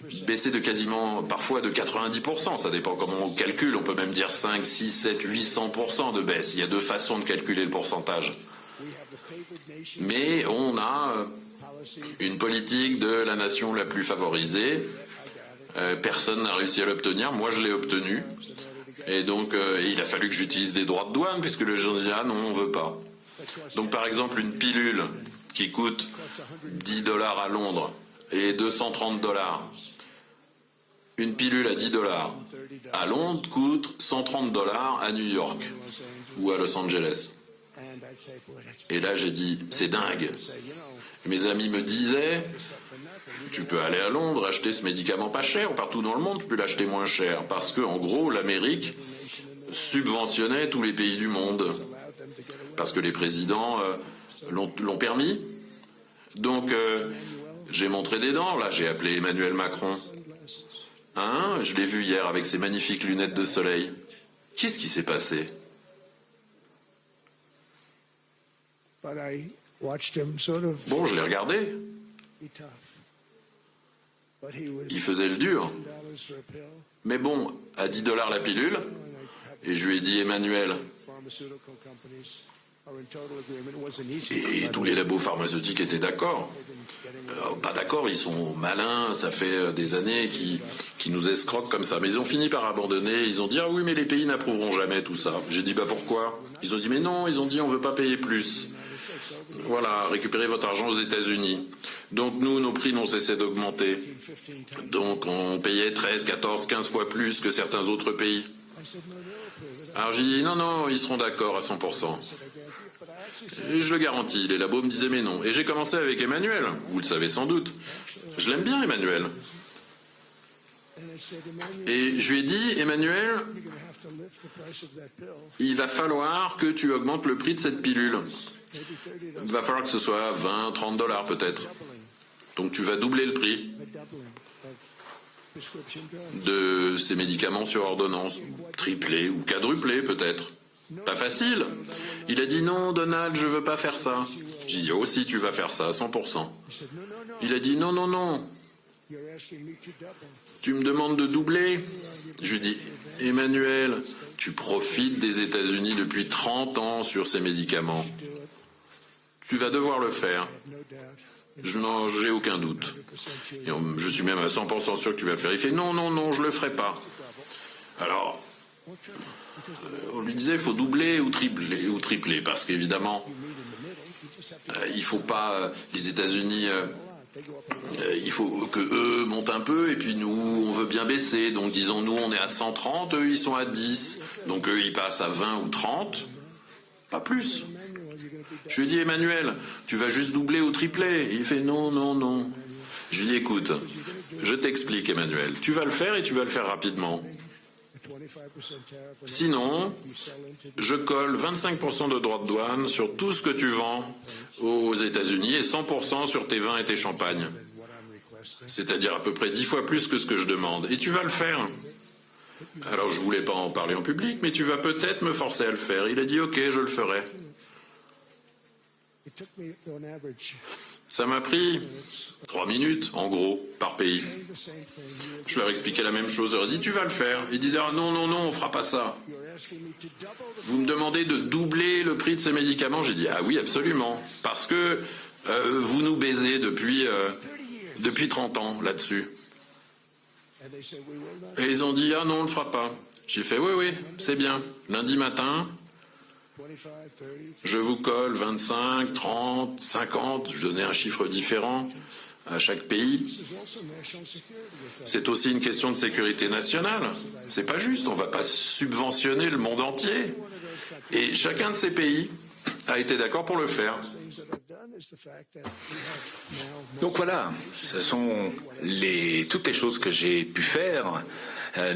de quasiment, parfois de 90%, ça dépend comment on calcule, on peut même dire 5, 6, 7, 800% de baisse. Il y a deux façons de calculer le pourcentage. Mais on a une politique de la nation la plus favorisée, personne n'a réussi à l'obtenir, moi je l'ai obtenu, et donc il a fallu que j'utilise des droits de douane, puisque le gens disent « Ah non, on ne veut pas ». Donc par exemple une pilule qui coûte 10 $ à Londres et 230 $. Une pilule à 10 $ à Londres coûte 130 $ à New York ou à Los Angeles. Et là j'ai dit, c'est dingue. Et mes amis me disaient, tu peux aller à Londres, acheter ce médicament pas cher, partout dans le monde tu peux l'acheter moins cher, parce que en gros l'Amérique subventionnait tous les pays du monde, parce que les présidents l'ont permis. Donc J'ai montré des dents, là, j'ai appelé Emmanuel Macron. Hein? Je l'ai vu hier avec ses magnifiques lunettes de soleil. Qu'est-ce qui s'est passé? Bon, je l'ai regardé. Il faisait le dur. Mais bon, à 10 $ la pilule, et je lui ai dit, Emmanuel, et tous les labos pharmaceutiques étaient d'accord. Pas d'accord, ils sont malins, ça fait des années qu'ils nous escroquent comme ça. Mais ils ont fini par abandonner, ils ont dit, ah oui, mais les pays n'approuveront jamais tout ça. J'ai dit, bah pourquoi? Ils ont dit, mais non, ils ont dit, on veut pas payer plus. Voilà, récupérez votre argent aux États-Unis. Donc nous, nos prix n'ont cessé d'augmenter. Donc on payait 13, 14, 15 fois plus que certains autres pays. Alors j'ai dit, non, non, ils seront d'accord à 100%. Et je le garantis, les labos me disaient mais non. Et j'ai commencé avec Emmanuel, vous le savez sans doute. Je l'aime bien, Emmanuel. Et je lui ai dit, Emmanuel, il va falloir que tu augmentes le prix de cette pilule. Il va falloir que ce soit 20, 30 $ peut-être. Donc tu vas doubler le prix de ces médicaments sur ordonnance, tripler ou quadrupler peut-être. Pas facile. Il a dit non, Donald, je veux pas faire ça. J'ai dit aussi tu vas faire ça à 100%. Il a dit non, non, non. Tu me demandes de doubler. Je lui dis Emmanuel, tu profites des États-Unis depuis 30 ans sur ces médicaments. Tu vas devoir le faire. J'ai aucun doute. Et je suis même à 100% sûr que tu vas le faire. Il fait non, non, non, je le ferai pas. Alors, on lui disait il faut doubler ou tripler parce qu'évidemment, il faut pas les États-Unis. Il faut que eux montent un peu et puis nous on veut bien baisser. Donc disons nous on est à 130, eux ils sont à 10. Donc eux ils passent à 20 ou 30, pas plus. Je lui ai dit Emmanuel, tu vas juste doubler ou tripler. Et il fait non, non, non. Je lui ai dit écoute, je t'explique Emmanuel, tu vas le faire et tu vas le faire rapidement. Sinon, je colle 25% de droits de douane sur tout ce que tu vends aux États-Unis et 100% sur tes vins et tes champagnes. C'est-à-dire à peu près 10 fois plus que ce que je demande. Et tu vas le faire. Alors je voulais pas en parler en public, mais tu vas peut-être me forcer à le faire. Il a dit ok, je le ferai. Ça m'a pris 3 minutes, en gros, par pays. Je leur expliquais la même chose. Je leur ai dit, tu vas le faire. Ils disaient, ah non, non, non, on fera pas ça. Vous me demandez de doubler le prix de ces médicaments? J'ai dit, ah oui, absolument. Parce que vous nous baisez depuis 30 ans là-dessus. Et ils ont dit, ah non, on le fera pas. J'ai fait, oui, oui, c'est bien. Lundi matin, je vous colle 25, 30, 50, je donnais un chiffre différent à chaque pays. C'est aussi une question de sécurité nationale. C'est pas juste, on va pas subventionner le monde entier. Et chacun de ces pays a été d'accord pour le faire. Donc voilà, ce sont toutes les choses que j'ai pu faire.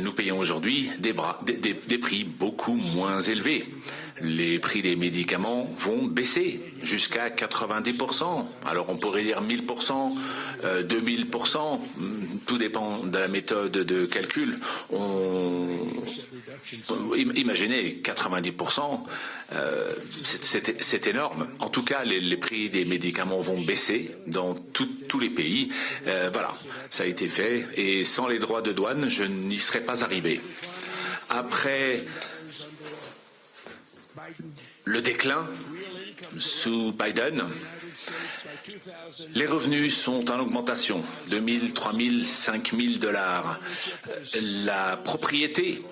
Nous payons aujourd'hui des prix beaucoup moins élevés. Les prix des médicaments vont baisser jusqu'à 90%. Alors on pourrait dire 1000%, 2000%, tout dépend de la méthode de calcul. Imaginez 90%, c'est énorme. En tout cas, les prix des médicaments vont baisser dans tous les pays. Voilà, ça a été fait. Et sans les droits de douane, je n'y serais pas arrivé. Après le déclin sous Biden, les revenus sont en augmentation, 2 000, 3 000, 5 000 $. La propriété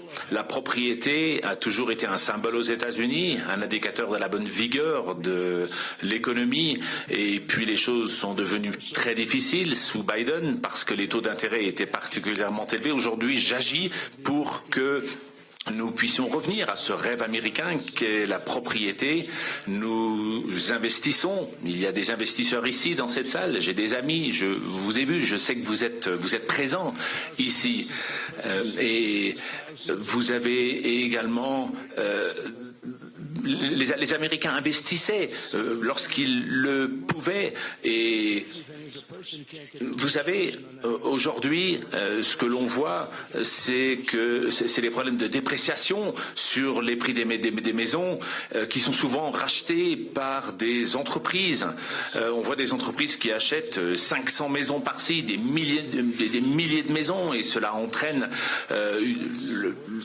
a toujours été un symbole aux États-Unis, un indicateur de la bonne vigueur de l'économie. Et puis les choses sont devenues très difficiles sous Biden parce que les taux d'intérêt étaient particulièrement élevés. Aujourd'hui, j'agis pour que nous puissions revenir à ce rêve américain qu'est la propriété. Nous investissons. Il y a des investisseurs ici dans cette salle. J'ai des amis. Je vous ai vu. Je sais que vous êtes présents ici. Et vous avez également les Américains investissaient lorsqu'ils le pouvaient. Et vous savez, aujourd'hui, ce que l'on voit, c'est que c'est les problèmes de dépréciation sur les prix des maisons qui sont souvent rachetés par des entreprises. On voit des entreprises qui achètent 500 maisons par-ci, des milliers de maisons, et cela entraîne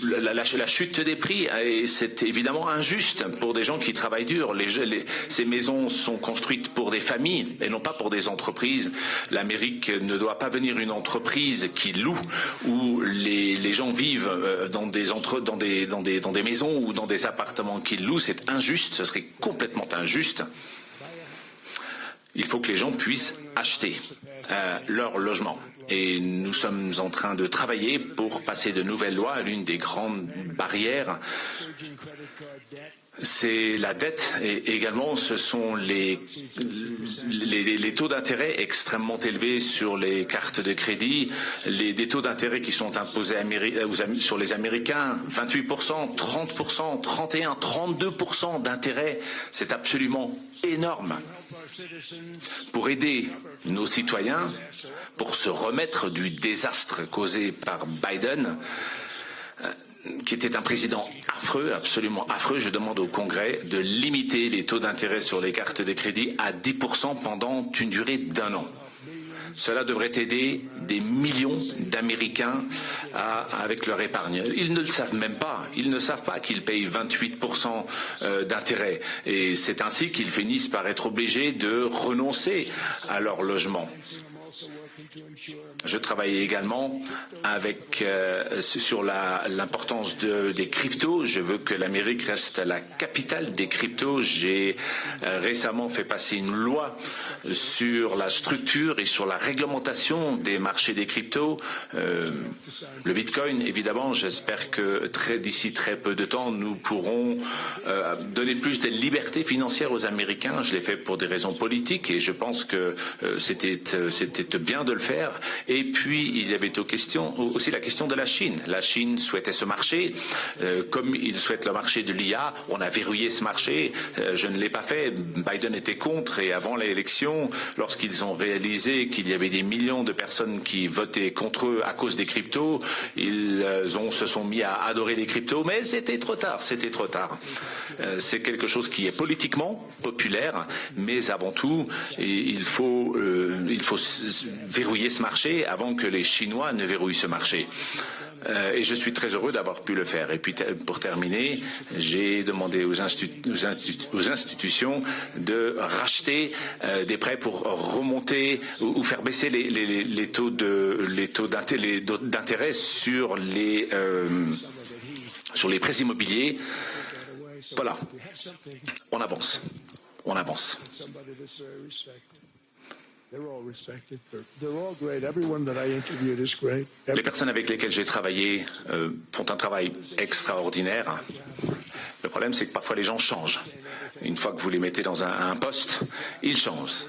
la chute des prix. Et c'est évidemment injuste pour des gens qui travaillent dur. Ces maisons sont construites pour des familles et non pas pour des entreprises. L'Amérique ne doit pas venir une entreprise qui loue, où les gens vivent dans des maisons ou dans des appartements qu'ils louent. C'est injuste, ce serait complètement injuste. Il faut que les gens puissent acheter leur logement. Et nous sommes en train de travailler pour passer de nouvelles lois. L'une des grandes barrières, c'est la dette, et également ce sont les taux d'intérêt extrêmement élevés sur les cartes de crédit, des taux d'intérêt qui sont imposés sur les Américains, 28%, 30%, 31%, 32% d'intérêt. C'est absolument énorme. Pour aider nos citoyens, pour se remettre du désastre causé par Biden, qui était un président affreux, absolument affreux, je demande au Congrès de limiter les taux d'intérêt sur les cartes de crédit à 10% pendant une durée d'1 an. Cela devrait aider des millions d'Américains avec leur épargne. Ils ne le savent même pas. Ils ne savent pas qu'ils payent 28% d'intérêt. Et c'est ainsi qu'ils finissent par être obligés de renoncer à leur logement. Je travaille également sur l'importance des cryptos. Je veux que l'Amérique reste la capitale des cryptos. J'ai récemment fait passer une loi sur la structure et sur la réglementation des marchés des cryptos. Le Bitcoin, évidemment, j'espère que d'ici très peu de temps, nous pourrons donner plus de liberté financière aux Américains. Je l'ai fait pour des raisons politiques et je pense que c'était bien de le faire. Et puis, il y avait aussi la question de la Chine. La Chine souhaitait ce marché. Comme il souhaite le marché de l'IA, on a verrouillé ce marché. Je ne l'ai pas fait. Biden était contre. Et avant l'élection, lorsqu'ils ont réalisé qu'il y avait des millions de personnes qui votaient contre eux à cause des cryptos, se sont mis à adorer les cryptos. Mais c'était trop tard. C'était trop tard. C'est quelque chose qui est politiquement populaire. Mais avant tout, il faut verrouiller ce marché avant que les Chinois ne verrouillent ce marché. Et je suis très heureux d'avoir pu le faire. Et puis pour terminer, j'ai demandé aux institutions de racheter des prêts pour remonter ou faire baisser les taux d'intérêt sur les prêts immobiliers. Voilà, on avance. On avance. Les personnes avec lesquelles j'ai travaillé font un travail extraordinaire. Le problème, c'est que parfois les gens changent. Une fois que vous les mettez dans un poste, ils changent.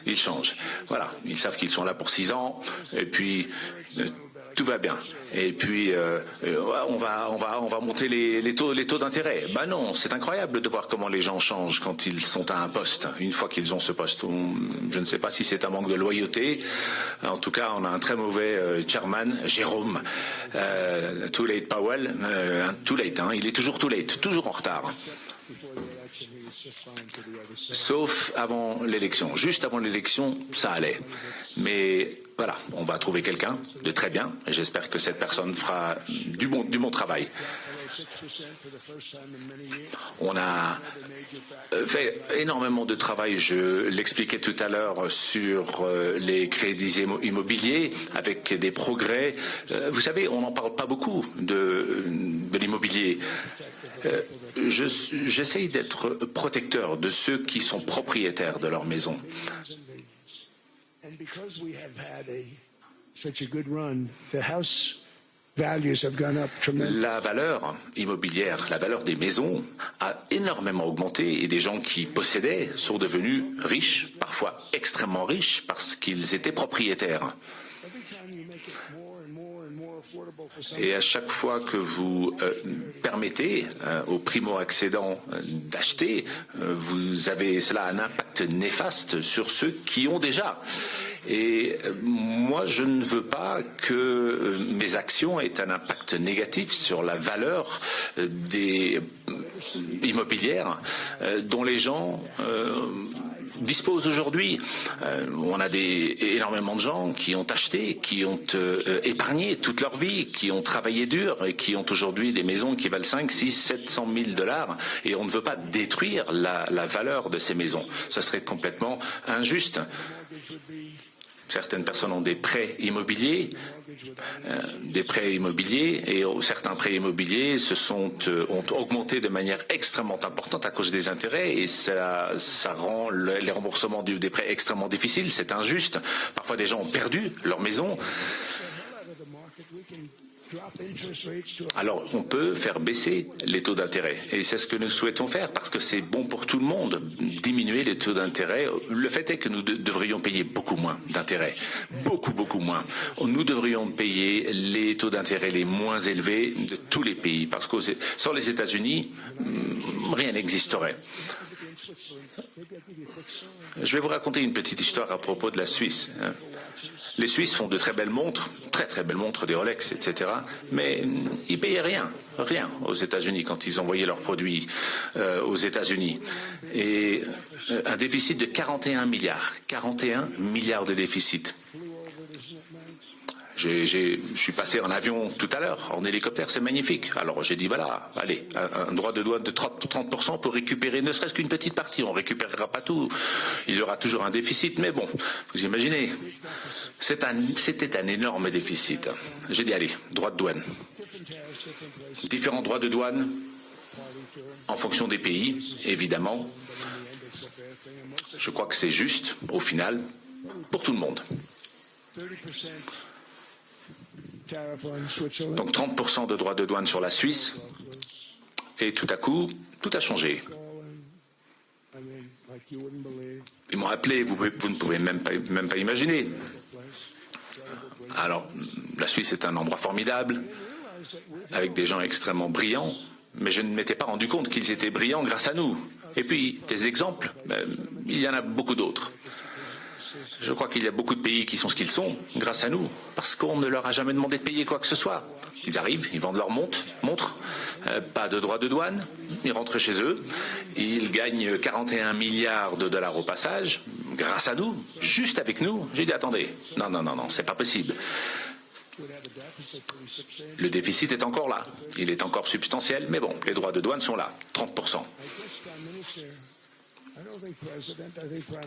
Voilà, ils savent qu'ils sont là pour 6 ans, et puis tout va bien. Et puis on va monter les taux d'intérêt. Ben non, c'est incroyable de voir comment les gens changent quand ils sont à un poste. Une fois qu'ils ont ce poste, je ne sais pas si c'est un manque de loyauté. En tout cas, on a un très mauvais chairman, Jérôme. Too late Powell, too late. Il est toujours too late, toujours en retard. Sauf avant l'élection. Juste avant l'élection, ça allait. Mais voilà, on va trouver quelqu'un de très bien. Et j'espère que cette personne fera du bon travail. On a fait énormément de travail, je l'expliquais tout à l'heure, sur les crédits immobiliers, avec des progrès. Vous savez, on n'en parle pas beaucoup de l'immobilier. J'essaye d'être protecteur de ceux qui sont propriétaires de leur maison. La valeur immobilière, la valeur des maisons a énormément augmenté et des gens qui possédaient sont devenus riches, parfois extrêmement riches, parce qu'ils étaient propriétaires. Et à chaque fois que vous permettez aux primo-accédants d'acheter, cela a un impact néfaste sur ceux qui ont déjà. Et moi, je ne veux pas que mes actions aient un impact négatif sur la valeur des immobilières dont les gens disposent aujourd'hui. On a énormément de gens qui ont acheté, qui ont épargné toute leur vie, qui ont travaillé dur et qui ont aujourd'hui des maisons qui valent 5, 6, 700 000 $. Et on ne veut pas détruire la valeur de ces maisons. Ça serait complètement injuste. Certaines personnes ont des prêts immobiliers, et certains prêts immobiliers ont augmenté de manière extrêmement importante à cause des intérêts et ça rend les remboursements des prêts extrêmement difficiles. C'est injuste. Parfois, des gens ont perdu leur maison. Alors, on peut faire baisser les taux d'intérêt. Et c'est ce que nous souhaitons faire, parce que c'est bon pour tout le monde, diminuer les taux d'intérêt. Le fait est que nous devrions payer beaucoup moins d'intérêt. Beaucoup, beaucoup moins. Nous devrions payer les taux d'intérêt les moins élevés de tous les pays, parce que sans les États-Unis, rien n'existerait. Je vais vous raconter une petite histoire à propos de la Suisse. Les Suisses font de très belles montres, très belles montres, des Rolex, etc. Mais ils payaient rien aux États-Unis quand ils envoyaient leurs produits aux États-Unis. Et un déficit de 41 milliards de déficit. Je suis passé en avion tout à l'heure, en hélicoptère, c'est magnifique. Alors j'ai dit voilà, allez, un droit de douane de 30% pour récupérer ne serait-ce qu'une petite partie. On ne récupérera pas tout. Il y aura toujours un déficit, mais bon, vous imaginez, c'était un énorme déficit. J'ai dit allez, droit de douane. Différents droits de douane en fonction des pays, évidemment. Je crois que c'est juste, au final, pour tout le monde. Donc 30% de droits de douane sur la Suisse, et tout à coup, tout a changé. Ils m'ont appelé, vous ne pouvez même pas imaginer. Alors, la Suisse est un endroit formidable, avec des gens extrêmement brillants, mais je ne m'étais pas rendu compte qu'ils étaient brillants grâce à nous. Et puis, des exemples, il y en a beaucoup d'autres. Je crois qu'il y a beaucoup de pays qui sont ce qu'ils sont grâce à nous, parce qu'on ne leur a jamais demandé de payer quoi que ce soit. Ils arrivent, ils vendent leur montre, pas de droit de douane, ils rentrent chez eux, ils gagnent 41 milliards de dollars au passage, grâce à nous, juste avec nous. J'ai dit attendez, non, c'est pas possible. Le déficit est encore là, il est encore substantiel, mais bon, les droits de douane sont là, 30%.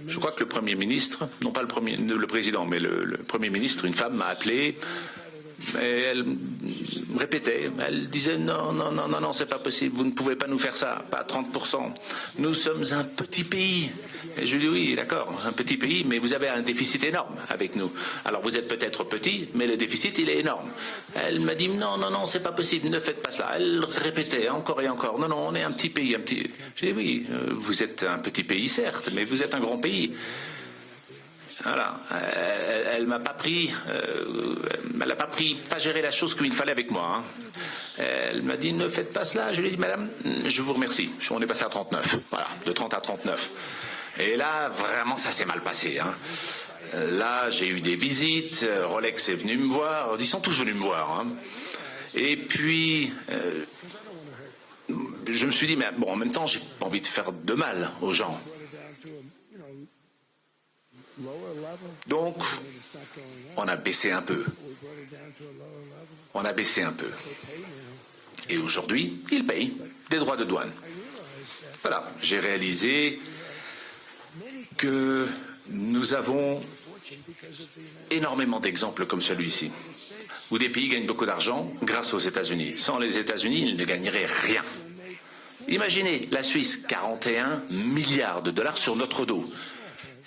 Je crois que le Premier ministre, non pas le président, mais le Premier ministre, une femme m'a appelé, et elle répétait, elle disait non, c'est pas possible, vous ne pouvez pas nous faire ça, pas 30%. Nous sommes un petit pays. Et je lui dis oui, d'accord, un petit pays, mais vous avez un déficit énorme avec nous. Alors vous êtes peut-être petit, mais le déficit il est énorme. Elle m'a dit non, c'est pas possible, ne faites pas cela. Elle répétait encore et encore, non, on est un petit pays, Je dis oui, vous êtes un petit pays certes, mais vous êtes un grand pays. Voilà, elle m'a pas pris, pas géré la chose comme il fallait avec moi. Elle m'a dit ne faites pas cela. Je lui ai dit madame, je vous remercie. On est passé à 39, voilà, de 30 à 39. Et là, vraiment, ça s'est mal passé. Là, j'ai eu des visites. Rolex est venu me voir. Ils sont tous venus me voir. Et puis, je me suis dit mais bon, en même temps, j'ai pas envie de faire de mal aux gens. Donc, on a baissé un peu. Et aujourd'hui, ils payent des droits de douane. Voilà, j'ai réalisé que nous avons énormément d'exemples comme celui-ci, où des pays gagnent beaucoup d'argent grâce aux États-Unis. Sans les États-Unis, ils ne gagneraient rien. Imaginez, la Suisse, 41 milliards de dollars sur notre dos.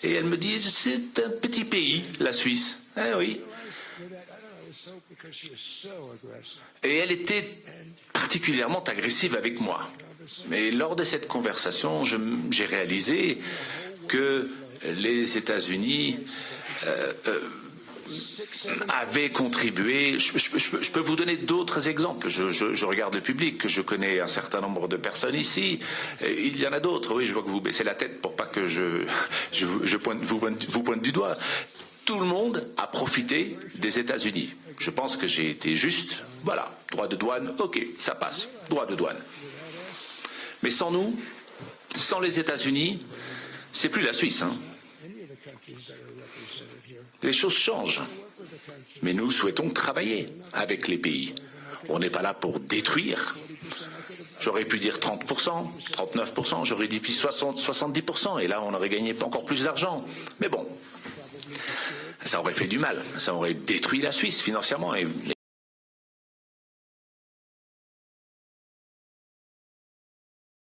Et elle me dit, c'est un petit pays, la Suisse. Eh oui. Et elle était particulièrement agressive avec moi. Mais lors de cette conversation, j'ai réalisé que les États-Unis avait contribué. Je peux vous donner d'autres exemples. Je regarde le public, je connais un certain nombre de personnes ici. Il y en a d'autres. Oui, je vois que vous baissez la tête pour pas que vous pointe du doigt. Tout le monde a profité des États-Unis. Je pense que j'ai été juste. Voilà, droit de douane, ok, ça passe. Droit de douane. Mais sans nous, sans les États-Unis, c'est plus la Suisse. Hein. Les choses changent. Mais nous souhaitons travailler avec les pays. On n'est pas là pour détruire. J'aurais pu dire 30%, 39%, j'aurais dit puis 70%, et là on aurait gagné encore plus d'argent. Mais bon, ça aurait fait du mal, ça aurait détruit la Suisse financièrement, et